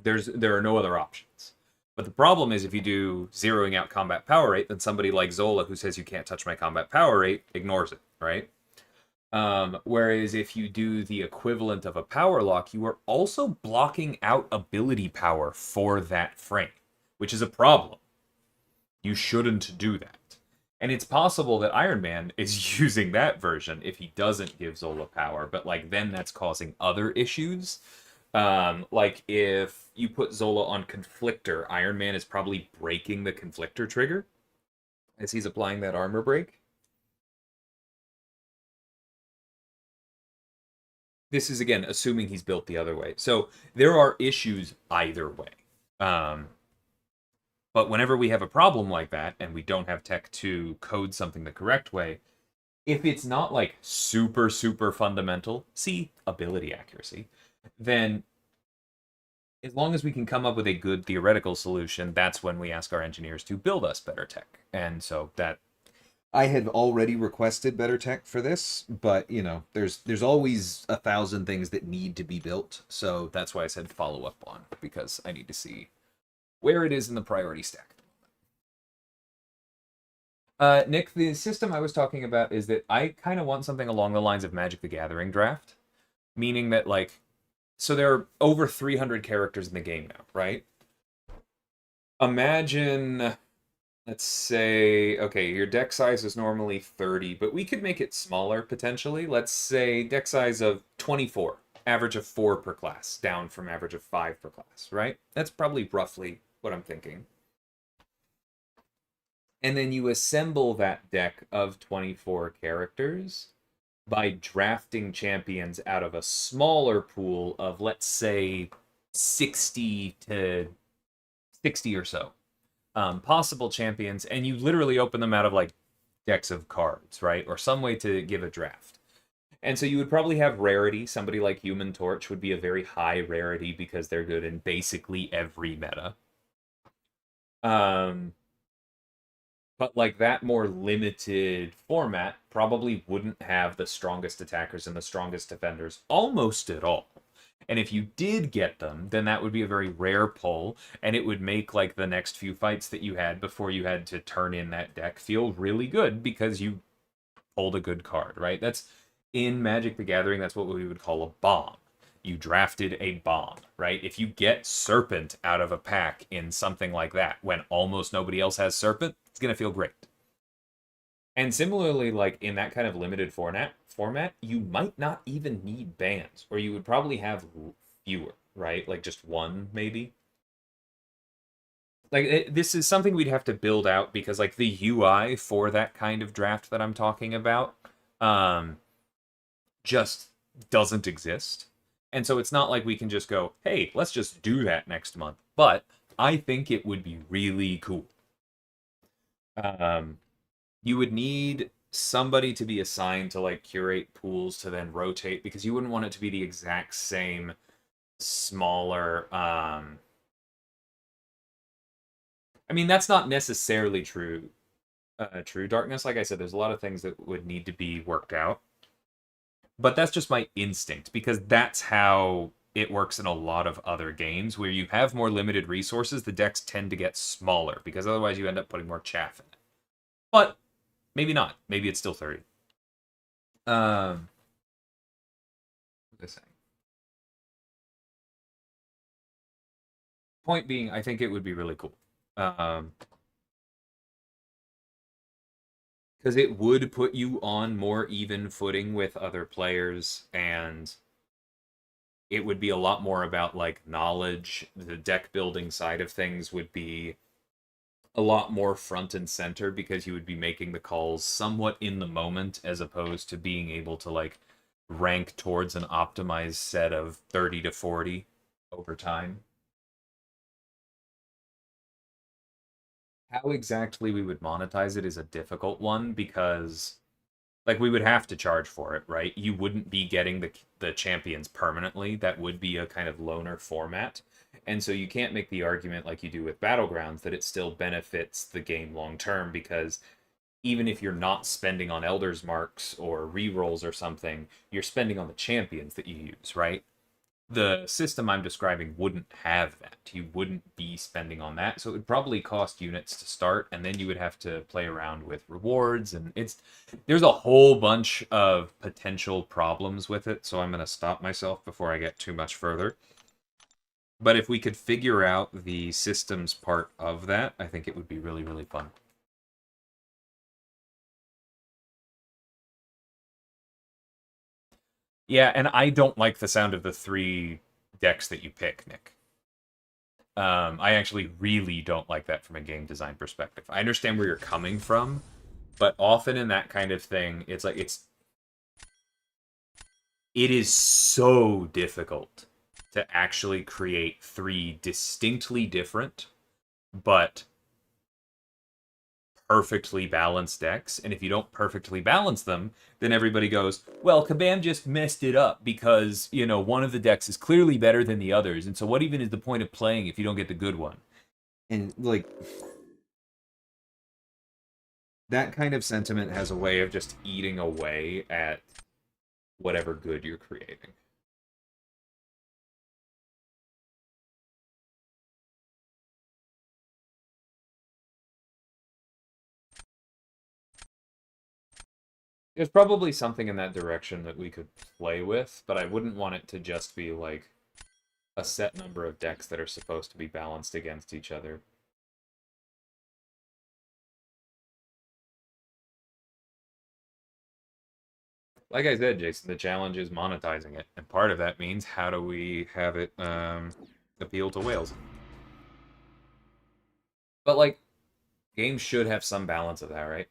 Speaker 2: There are no other options. But the problem is if you do zeroing out combat power rate, then somebody like Zola who says you can't touch my combat power rate ignores it, right? Whereas if you do the equivalent of a power lock, you are also blocking out ability power for that frame, which is a problem. You shouldn't do that. And it's possible that Iron Man is using that version if he doesn't give Zola power, but like then that's causing other issues. Like if you put Zola on Conflictor, Iron Man is probably breaking the Conflictor trigger as he's applying that armor break. This is again assuming he's built the other way. So there are issues either way. Um, but whenever we have a problem like that and we don't have tech to code something the correct way, if it's not like super, super fundamental, see ability accuracy, then as long as we can come up with a good theoretical solution, that's when we ask our engineers to build us better tech. And so that I had already requested better tech for this, but you know, there's always 1,000 things that need to be built. So that's why I said follow up on, because I need to see where it is in the priority stack. Nick, the system I was talking about is that I kind of want something along the lines of Magic the Gathering draft, meaning that like, so there are over 300 characters in the game now, right? Imagine, let's say, okay, your deck size is normally 30, but we could make it smaller potentially. Let's say deck size of 24, average of 4 per class, down from average of 5 per class, right? That's probably roughly what I'm thinking. And then you assemble that deck of 24 characters by drafting champions out of a smaller pool of, let's say, 60 to 60 or so possible champions, and you literally open them out of like decks of cards, right? Or some way to give a draft. And so you would probably have rarity. Somebody like Human Torch would be a very high rarity because they're good in basically every meta. But like that more limited format probably wouldn't have the strongest attackers and the strongest defenders almost at all. And if you did get them, then that would be a very rare pull, and it would make like the next few fights that you had before you had to turn in that deck feel really good because you pulled a good card, right? That's in Magic the Gathering, that's what we would call a bomb. You drafted a bomb, right? If you get Serpent out of a pack in something like that, when almost nobody else has Serpent, it's going to feel great. And similarly, like in that kind of limited format, you might not even need bans, or you would probably have fewer, right? Like just one, maybe. Like this is something we'd have to build out because like the UI for that kind of draft that I'm talking about, um, just doesn't exist. And so it's not like we can just go, hey, let's just do that next month. But I think it would be really cool. Um, you would need somebody to be assigned to like curate pools to then rotate because you wouldn't want it to be the exact same smaller I mean that's not necessarily true darkness. Like I said, there's a lot of things that would need to be worked out. But that's just my instinct because that's how it works in a lot of other games where you have more limited resources, the decks tend to get smaller because otherwise you end up putting more chaff in it. But maybe not. Maybe it's still 30. What was I saying? Point being, I think it would be really cool. Because it would put you on more even footing with other players, and it would be a lot more about like knowledge. The deck building side of things would be a lot more front and center because you would be making the calls somewhat in the moment as opposed to being able to like rank towards an optimized set of 30 to 40 over time. How exactly we would monetize it is a difficult one because like we would have to charge for it, right? You wouldn't be getting the champions permanently. That would be a kind of loner format. And so you can't make the argument like you do with Battlegrounds that it still benefits the game long term because even if you're not spending on Elder's Marks or rerolls or something, you're spending on the champions that you use, right? The system I'm describing wouldn't have that. You wouldn't be spending on that. So it would probably cost units to start, and then you would have to play around with rewards, and there's a whole bunch of potential problems with it, so I'm gonna stop myself before I get too much further. But if we could figure out the systems part of that, I think it would be really, really fun. Yeah, and I don't like the sound of the 3 decks that you pick, Nick. I actually really don't like that from a game design perspective. I understand where you're coming from, but often in that kind of thing, it's like it is so difficult to actually create 3 distinctly different but perfectly balanced decks. And if you don't perfectly balance them, then everybody goes, well, Kabam just messed it up because, one of the decks is clearly better than the others. And so what even is the point of playing if you don't get the good one? And like that kind of sentiment has a way of just eating away at whatever good you're creating. There's probably something in that direction that we could play with, but I wouldn't want it to just be like a set number of decks that are supposed to be balanced against each other. Like I said, Jason, the challenge is monetizing it, and part of that means how do we have it appeal to whales? But like, games should have some balance of that, right?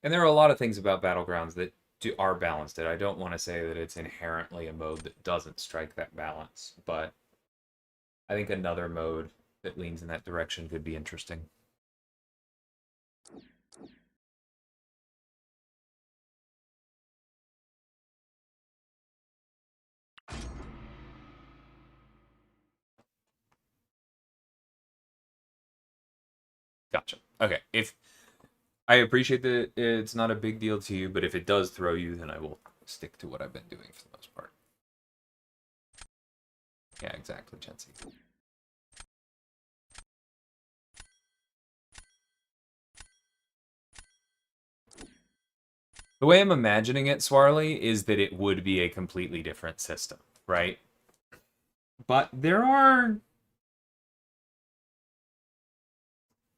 Speaker 2: And there are a lot of things about Battlegrounds that are balanced. I don't want to say that it's inherently a mode that doesn't strike that balance, but I think another mode that leans in that direction could be interesting. Gotcha. Okay. If I appreciate that it's not a big deal to you, but if it does throw you, then I will stick to what I've been doing for the most part. Yeah, exactly, Chelsea. The way I'm imagining it, Swarley, is that it would be a completely different system, right? But there are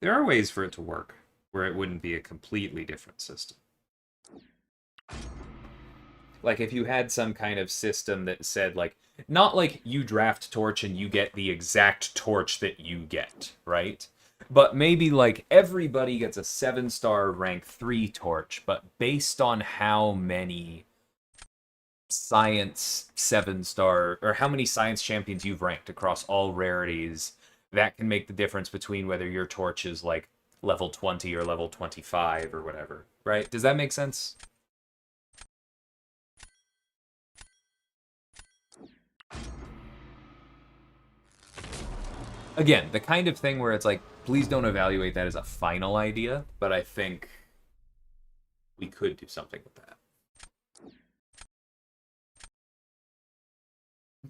Speaker 2: There are ways for it to work where it wouldn't be a completely different system. Like if you had some kind of system that said like not like you draft torch and you get the exact torch that you get, right? But maybe like everybody gets a 7-star rank 3 torch, but based on how many science 7-star or how many science champions you've ranked across all rarities, that can make the difference between whether your torch is like level 20 or level 25 or whatever, right? Does that make sense? Again, the kind of thing where it's like, please don't evaluate that as a final idea, but I think we could do something with that.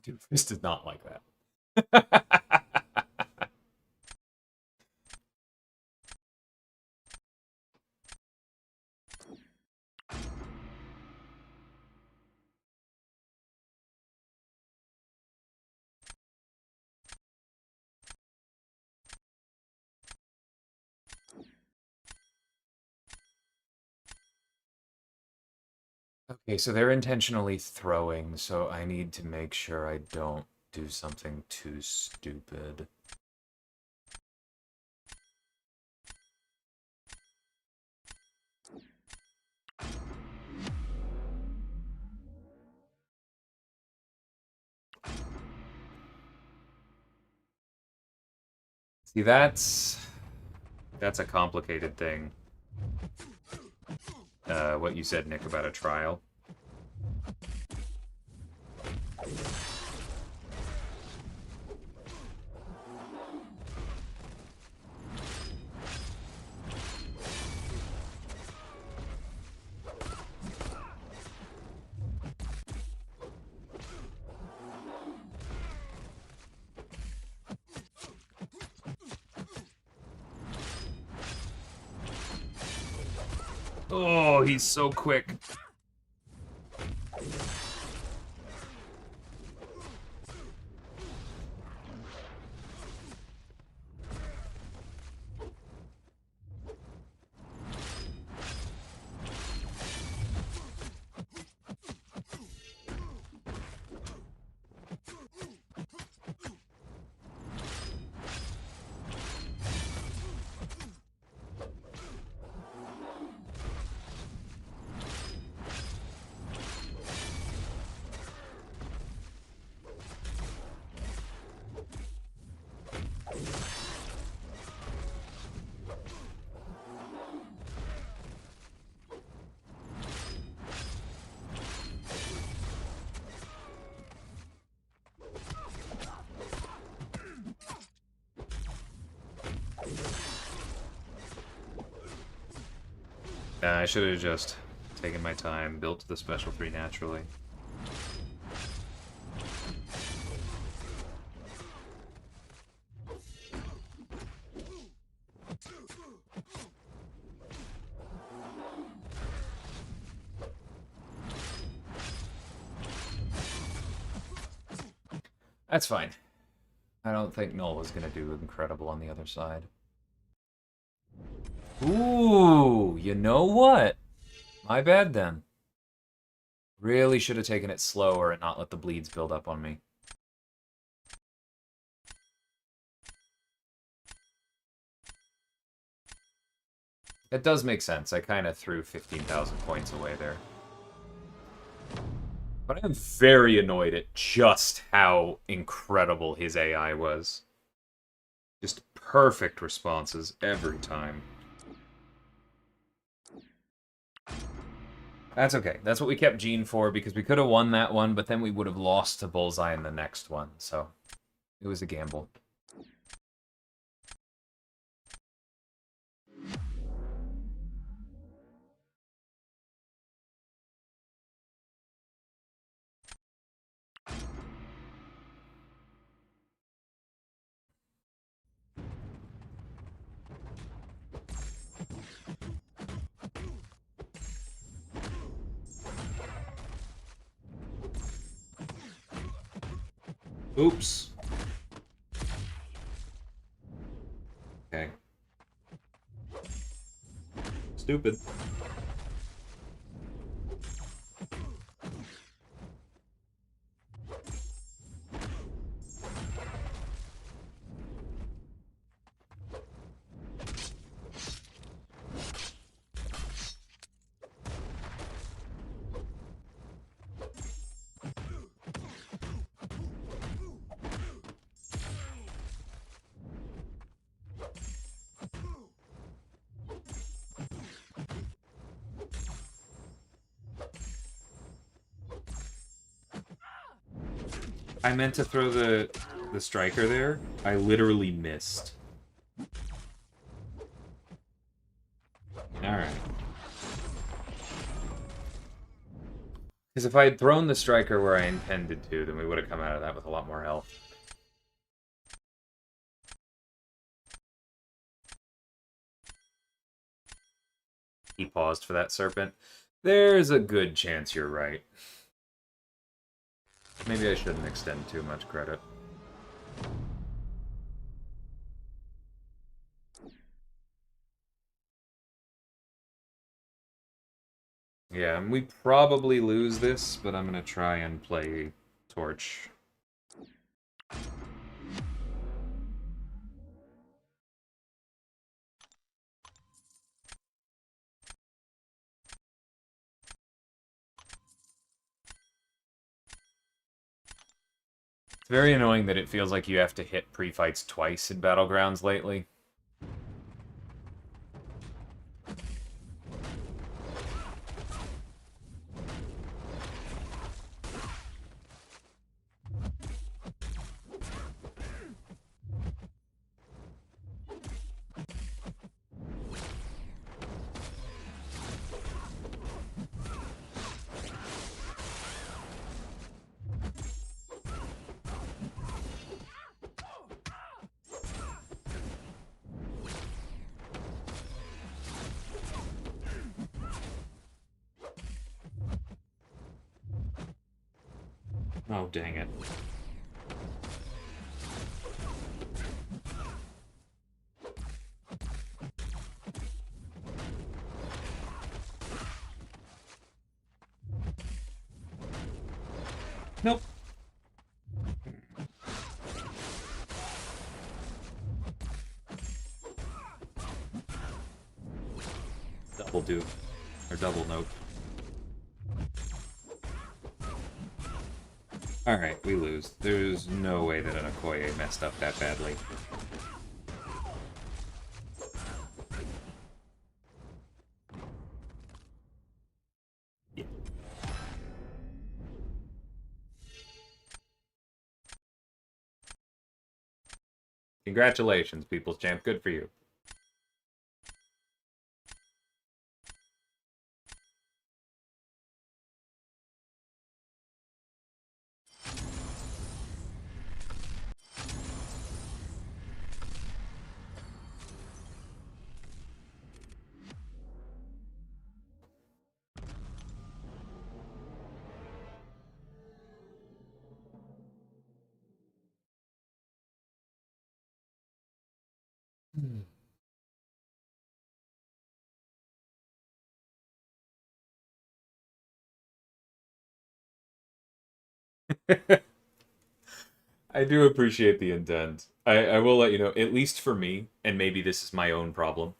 Speaker 2: Dude, this did not like that. Okay, so they're intentionally throwing, so I need to make sure I don't do something too stupid. See, that's a complicated thing. What you said, Nick, about a trial. Oh, he's so quick. I should have just taken my time, built the special 3 naturally. That's fine. I don't think Null was going to do incredible on the other side. Ooh, you know what? My bad then. Really should have taken it slower and not let the bleeds build up on me. It does make sense. I kind of threw 15,000 points away there. But I'm very annoyed at just how incredible his AI was. Just perfect responses every time. That's okay. That's what we kept Gene for, because we could have won that one, but then we would have lost to Bullseye in the next one, so it was a gamble. Oops. Okay. stupid. I meant to throw the striker there. I literally missed. Alright. Because if I had thrown the striker where I intended to, then we would have come out of that with a lot more health. He paused for that serpent. There's a good chance you're right. Maybe I shouldn't extend too much credit. Yeah, we probably lose this, but I'm gonna try and play Torch. It's very annoying that it feels like you have to hit pre-fights twice in Battlegrounds lately. Oh, dang it. Nope. Double dupe. Or double note. Alright, we lose. There's no way that an Okoye messed up that badly. Yeah. Congratulations, People's Champ. Good for you. I do appreciate the intent. I will let you know, at least for me, and maybe this is my own problem,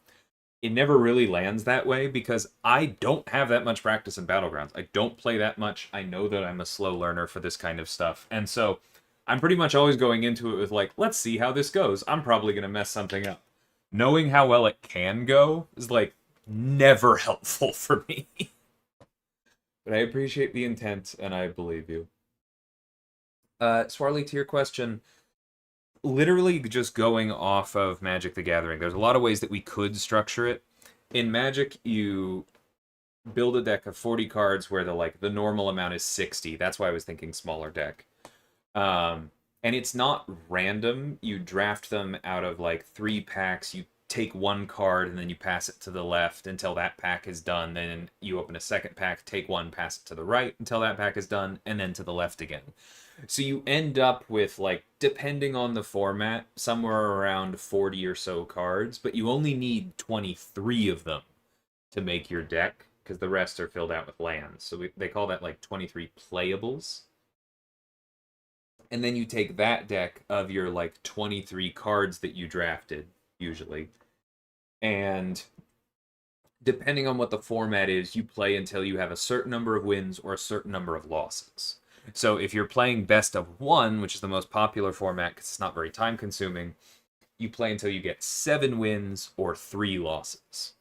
Speaker 2: it never really lands that way because I don't have that much practice in Battlegrounds. I don't play that much. I know that I'm a slow learner for this kind of stuff. And so I'm pretty much always going into it with like, let's see how this goes. I'm probably going to mess something up. Knowing how well it can go is like never helpful for me. But I appreciate the intent and I believe you. Swarly, to your question, literally just going off of Magic the Gathering, there's a lot of ways that we could structure it. In Magic, you build a deck of 40 cards where the normal amount is 60. That's why I was thinking smaller deck. And it's not random. You draft them out of like 3 packs. You take one card and then you pass it to the left until that pack is done. Then you open a second pack, take one, pass it to the right until that pack is done, and then to the left again. So you end up with, like, depending on the format, somewhere around 40 or so cards, but you only need 23 of them to make your deck, because the rest are filled out with lands. So they call that like 23 playables. And then you take that deck of your like 23 cards that you drafted, usually, and depending on what the format is, you play until you have a certain number of wins or a certain number of losses. So if you're playing best of one, which is the most popular format because it's not very time consuming, you play until you get 7 wins or 3 losses.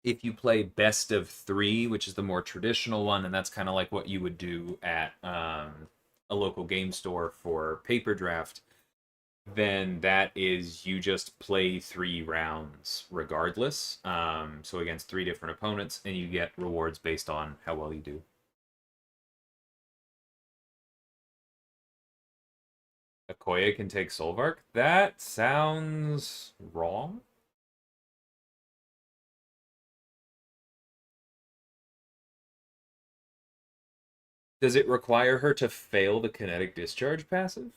Speaker 2: If you play best of 3, which is the more traditional one, and that's kind of like what you would do at a local game store for paper draft, then that is you just play 3 rounds regardless. So against 3 different opponents, and you get rewards based on how well you do. Okoye can take Solvark? That sounds wrong. Does it require her to fail the kinetic discharge passive?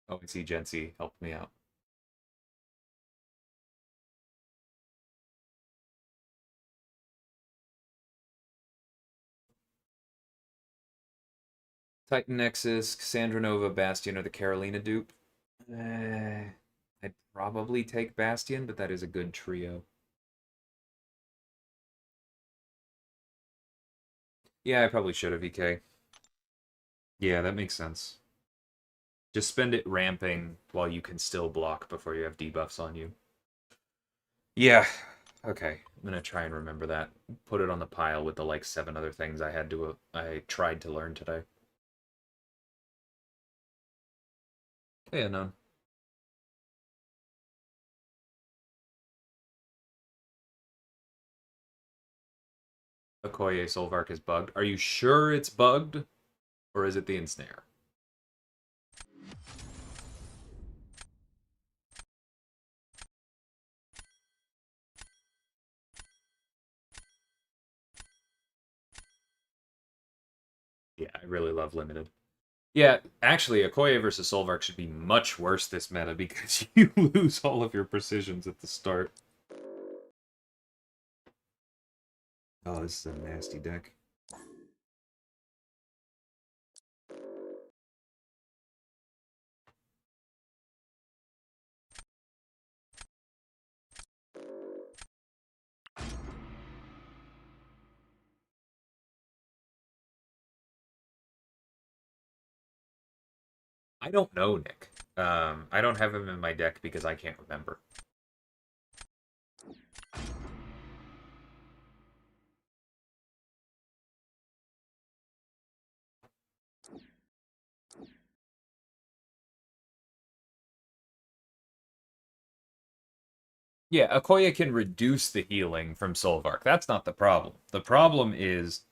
Speaker 2: Oh, I see Jency helped me out. Titan Nexus, Cassandra Nova, Bastion, or the Carolina dupe? I'd probably take Bastion, but that is a good trio. Yeah, I probably should have EK. Yeah, that makes sense. Just spend it ramping while you can still block before you have debuffs on you. Yeah. Okay. I'm gonna try and remember that. Put it on the pile with the like 7 other things I tried to learn today. Yeah, none. Okoye Solvark is bugged. Are you sure it's bugged? Or is it the ensnare? Yeah, I really love limited. Yeah, actually, Okoye versus Solvark should be much worse this meta because you lose all of your precisions at the start. Oh, this is a nasty deck. I don't know, Nick. I don't have him in my deck because I can't remember. Yeah, Okoye can reduce the healing from Solvark. That's not the problem. The problem is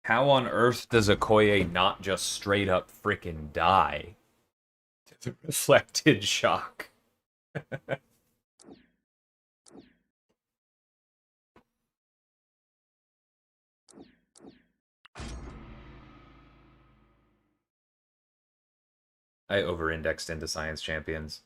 Speaker 2: how on earth does Okoye not just straight up frickin' die to the reflected shock? I over-indexed into Science Champions.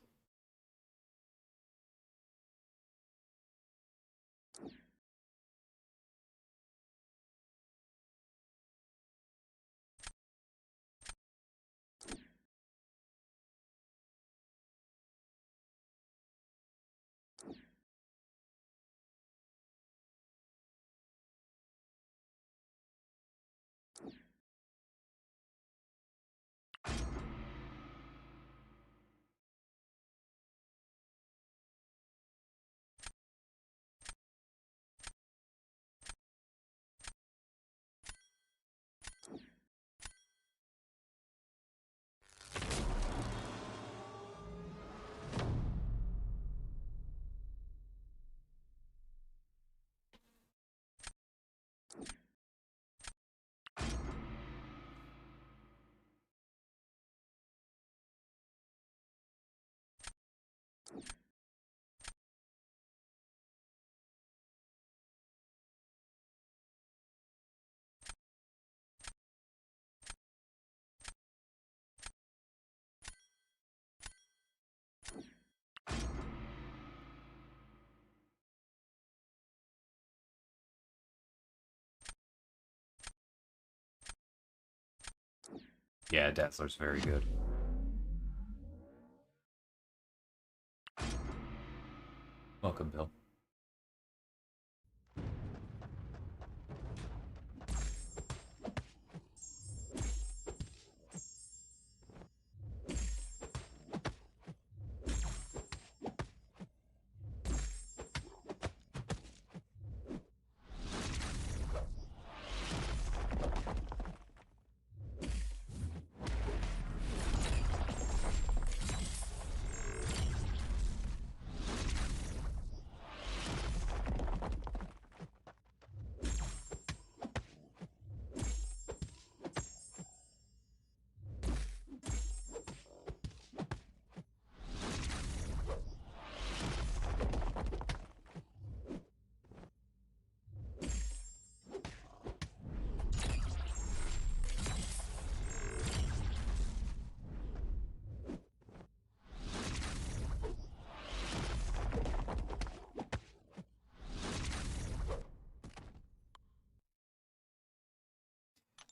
Speaker 2: Yeah, Dazzler's very good. Welcome, Bill.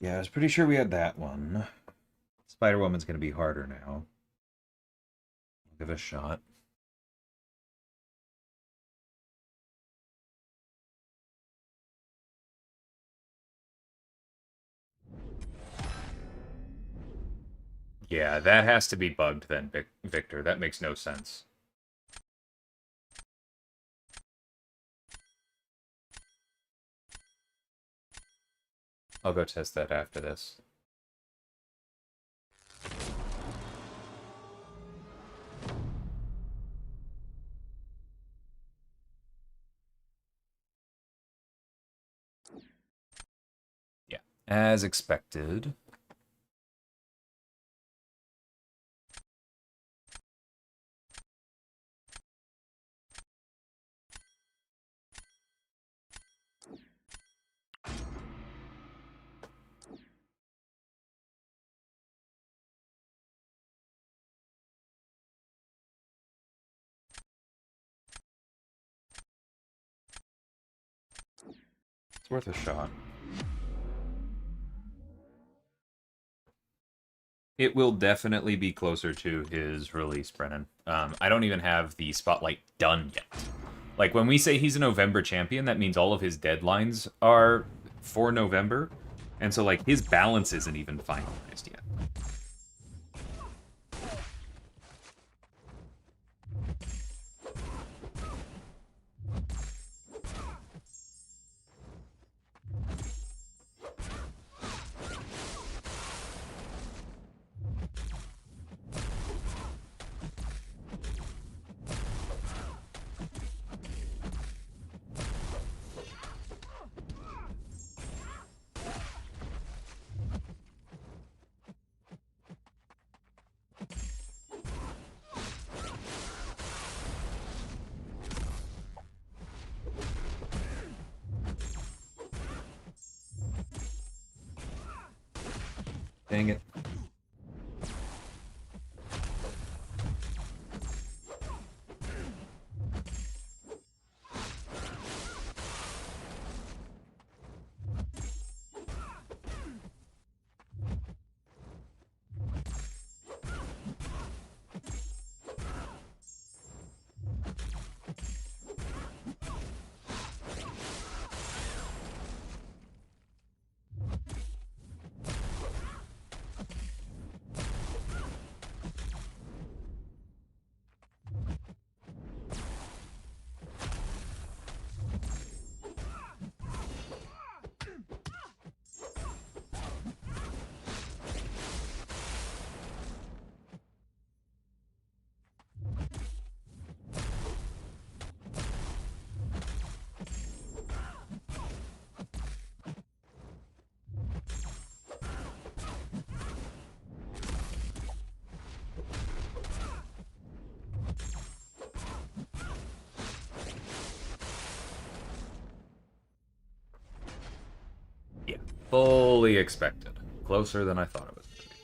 Speaker 1: Yeah, I was pretty sure we had that one. Spider-Woman's going to be harder now. Give it a shot.
Speaker 2: Yeah, that has to be bugged then, Victor. That makes no sense. I'll go test that after this. Yeah, as expected.
Speaker 1: It's worth a shot.
Speaker 2: It will definitely be closer to his release, Brennan. I don't even have the spotlight done yet. Like, when we say he's a November champion, that means all of his deadlines are for November. And so, like, his balance isn't even finalized yet.
Speaker 1: Dang it.
Speaker 2: Yeah, fully expected. Closer than I thought it was going to be.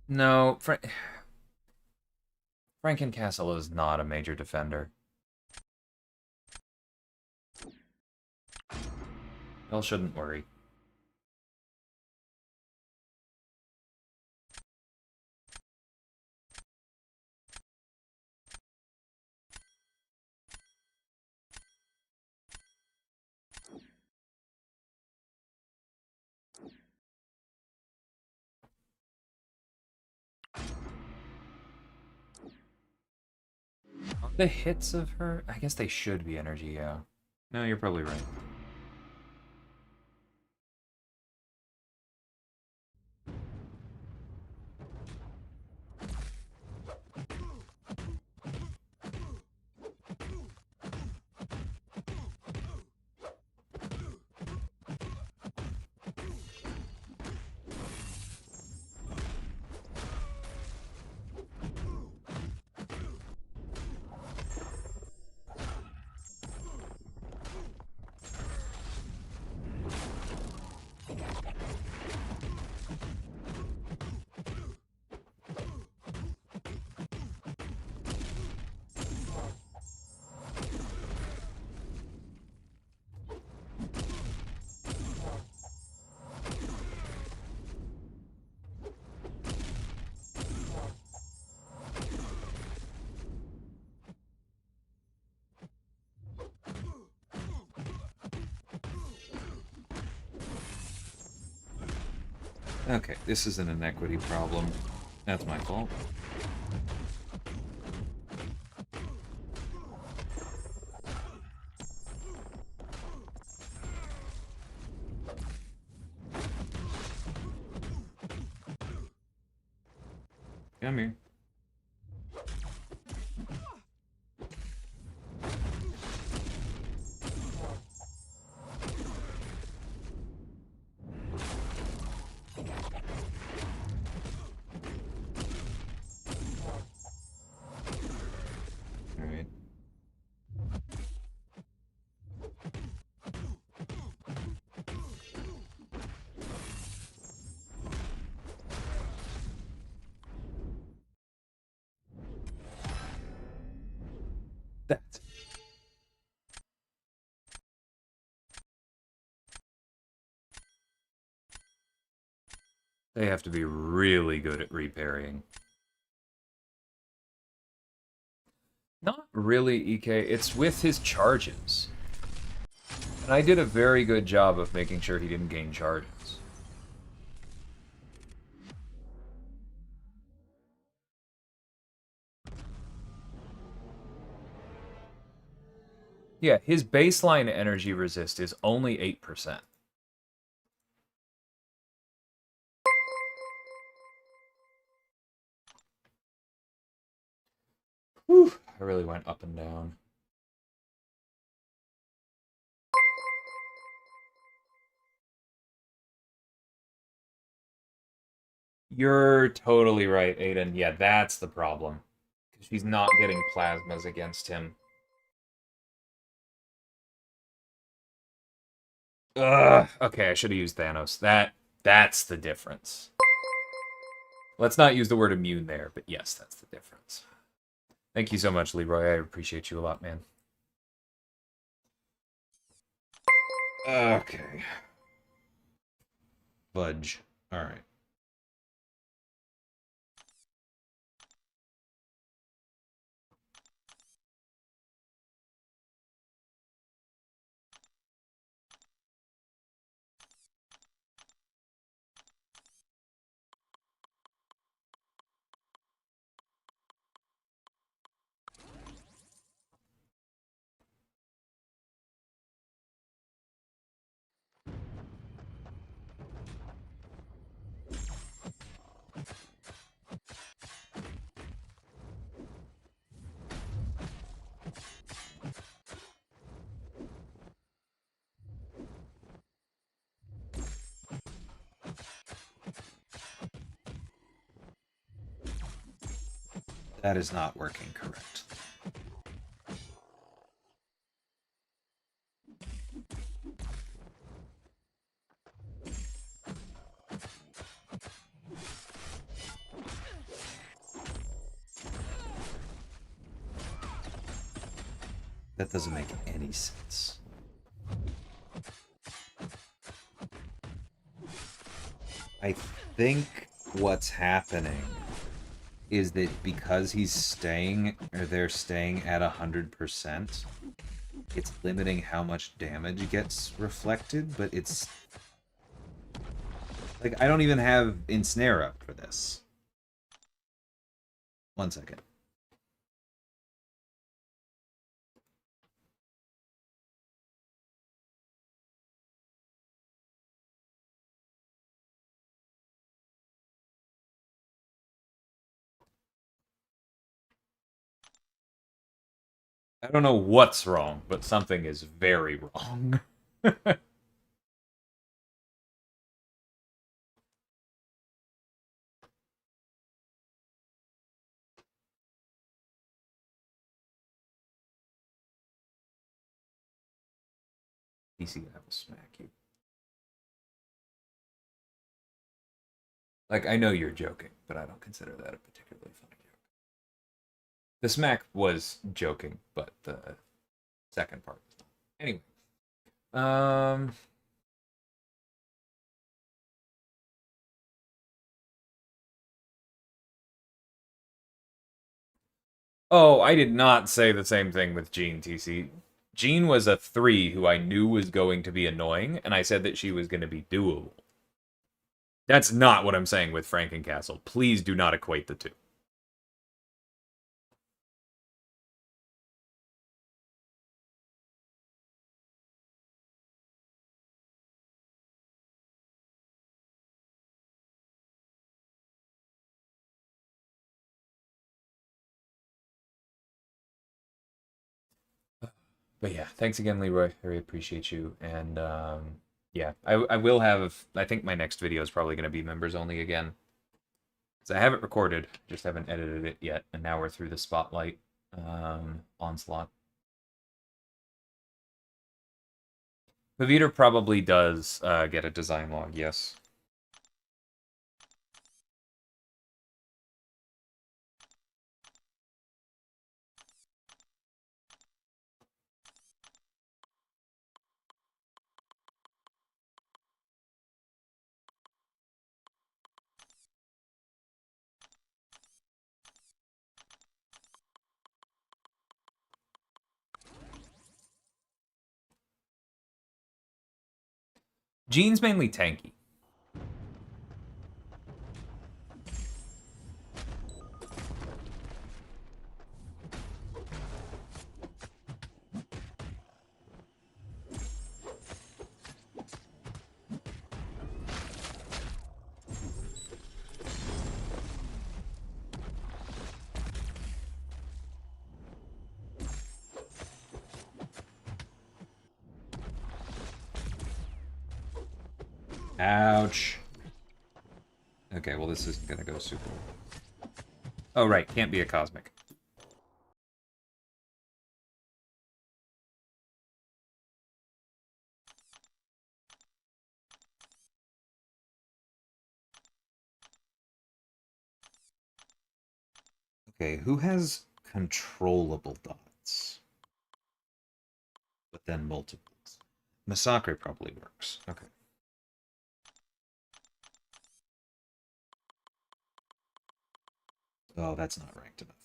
Speaker 2: No, Frankencastle is not a major defender. Y'all shouldn't worry. The hits of her? I guess they should be energy, yeah. No, you're probably right. Okay, this is an inequity problem. That's my fault. Come here. Alright. That's... They have to be really good at reparrying. Not really, EK. It's with his charges. And I did a very good job of making sure he didn't gain charges. Yeah, his baseline energy resist is only 8%. Whew, I really went up and down. You're totally right, Aiden. Yeah, that's the problem. Because she's not getting plasmas against him. Ugh. Okay, I should have used Thanos. That's the difference. Let's not use the word immune there, but yes, that's the difference. Thank you so much, Leroy. I appreciate you a lot, man. Okay. Fudge. Alright. That is not working correct.
Speaker 1: That doesn't make any sense. I think what's happening is that because he's staying, or they're staying at 100%, it's limiting how much damage gets reflected, but it's... Like, I don't even have Ensnare up for this. 1 second. I don't know what's wrong, but something is very wrong. DC, I will smack you. Like, I know you're joking, but I don't consider that a particularly funny joke. The smack was joking, but the second part was not. Anyway. Oh, I did not say the same thing with Jean, TC. Jean was a 3 who I knew was going to be annoying, and I said that she was going to be doable. That's not what I'm saying with Frankencastle. Please do not equate the two. But yeah, thanks again, Leroy. I really appreciate you. And yeah, I will have, I think my next video is probably going to be members only again. Because I have it recorded, just haven't edited it yet. And now we're through the Spotlight onslaught. Paviter probably does get a design log, yes. Jean's mainly tanky. Ouch. Okay, well this isn't gonna go super well. Oh right, can't be a cosmic. Okay, who has controllable dots? But then multiples. Massacre probably works. Okay. Oh, that's not ranked enough.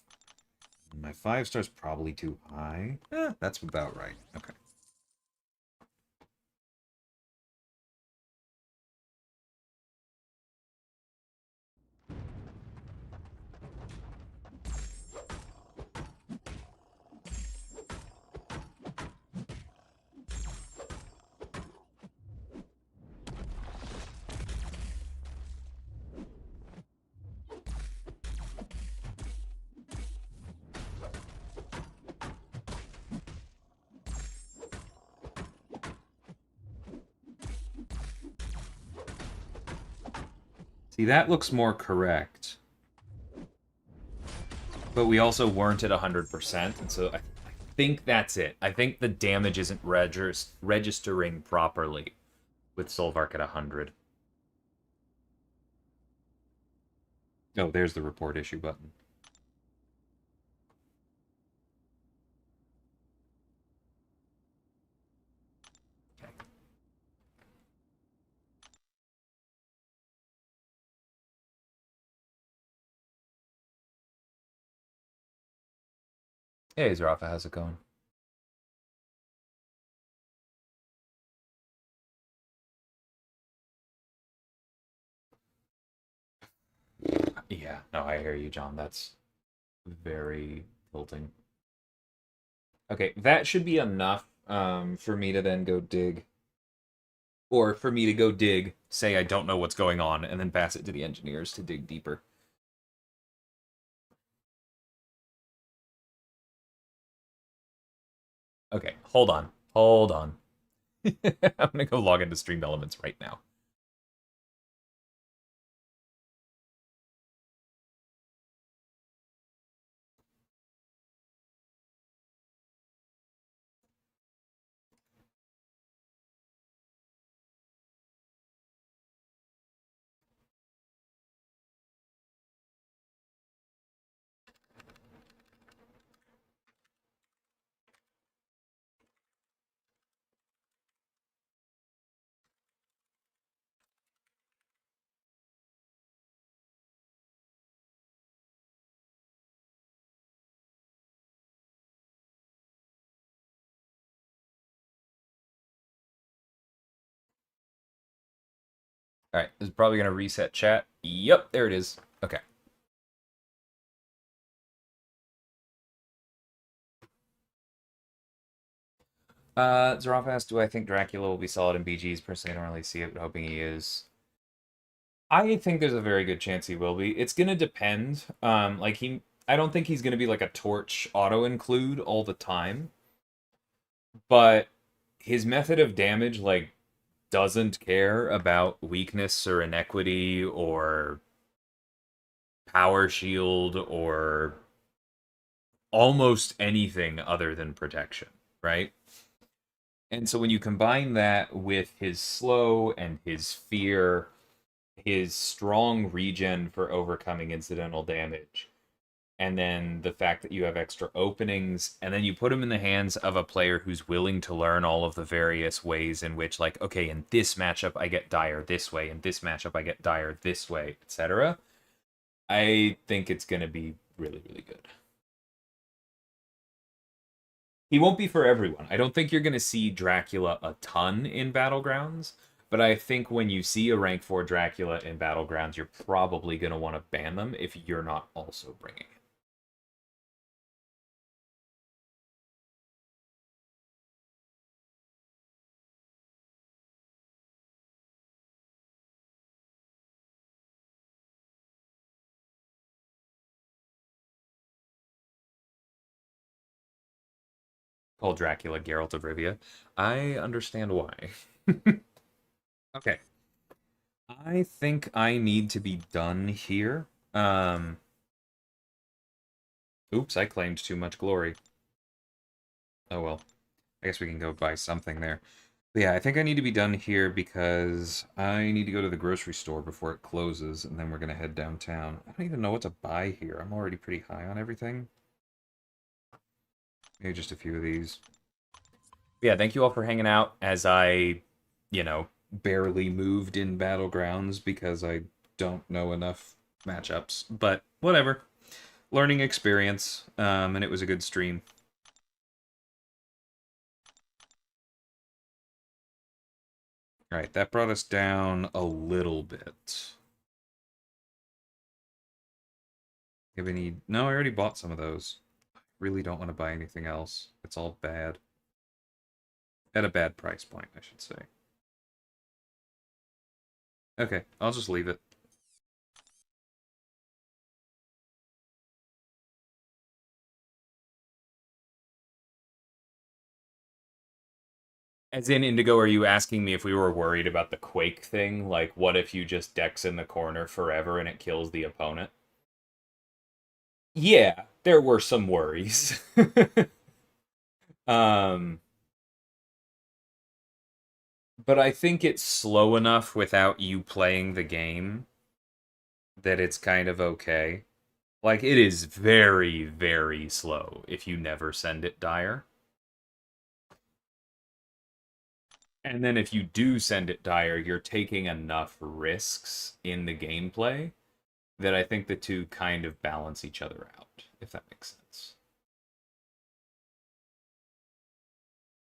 Speaker 1: My 5-star's probably too high. That's about right. Okay. See, that looks more correct. But we also weren't at 100%, and so I think that's it. I think the damage isn't registering properly with Solvark at 100. Oh, there's the report issue button.
Speaker 2: Hey, Zarafa, how's it going? Yeah, no, I hear you, John. That's very tilting. Okay, that should be enough for me to then go dig. Or for me to go dig, say I don't know what's going on, and then pass it to the engineers to dig deeper. Okay, hold on. Hold on. I'm gonna go log into Stream Elements right now. All right, this is probably gonna reset chat. Yep, there it is. Okay. Zarafa asked, do I think Dracula will be solid in BGs? Personally, I don't really see it, but hoping he is. I think there's a very good chance he will be. It's gonna depend. I don't think he's gonna be like a torch auto include all the time, but his method of damage like doesn't care about weakness or inequity or power shield or almost anything other than protection, right? And so when you combine that with his slow and his fear, his strong regen for overcoming incidental damage, and then the fact that you have extra openings, and then you put him in the hands of a player who's willing to learn all of the various ways in which, like, okay, in this matchup I get dire this way, in this matchup I get dire this way, etc. I think it's going to be really, really good. He won't be for everyone. I don't think you're going to see Dracula a ton in Battlegrounds, but I think when you see a rank 4 Dracula in Battlegrounds, you're probably going to want to ban them if you're not also bringing it. Called Dracula Geralt of Rivia. I understand why. Okay. I think I need to be done here. Oops, I claimed too much glory. Oh well. I guess we can go buy something there. But yeah, I think I need to be done here because I need to go to the grocery store before it closes, and then we're gonna head downtown. I don't even know what to buy here. I'm already pretty high on everything. Maybe just a few of these. But yeah, thank you all for hanging out as I, barely moved in Battlegrounds because I don't know enough matchups. But whatever. Learning experience, and it was a good stream. Alright, that brought us down a little bit. Have any... No, I already bought some of those. Really don't want to buy anything else. It's all bad. At a bad price point, I should say. Okay, I'll just leave it. As in, Indigo, are you asking me if we were worried about the Quake thing? Like, what if you just Dex in the corner forever and it kills the opponent? Yeah, there were some worries. um, but I think it's slow enough without you playing the game that it's kind of okay. Like, it is very, very slow if you never send it dire. And then if you do send it dire, you're taking enough risks in the gameplay that I think the two kind of balance each other out, if that makes sense.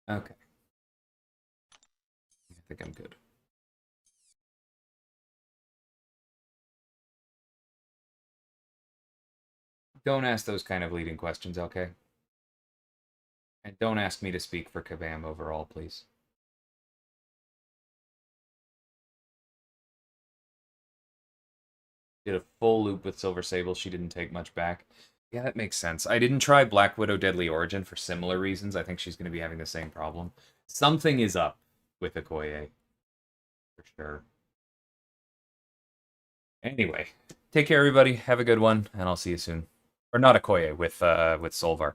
Speaker 2: Okay. I think I'm good. Don't ask those kind of leading questions, okay? And don't ask me to speak for Kabam overall, please. Did a full loop with Silver Sable. She didn't take much back. Yeah, that makes sense. I didn't try Black Widow Deadly Origin for similar reasons. I think she's going to be having the same problem. Something is up with Okoye. For sure. Anyway, take care, everybody. Have a good one, and I'll see you soon. Or not Okoye, with Solvar.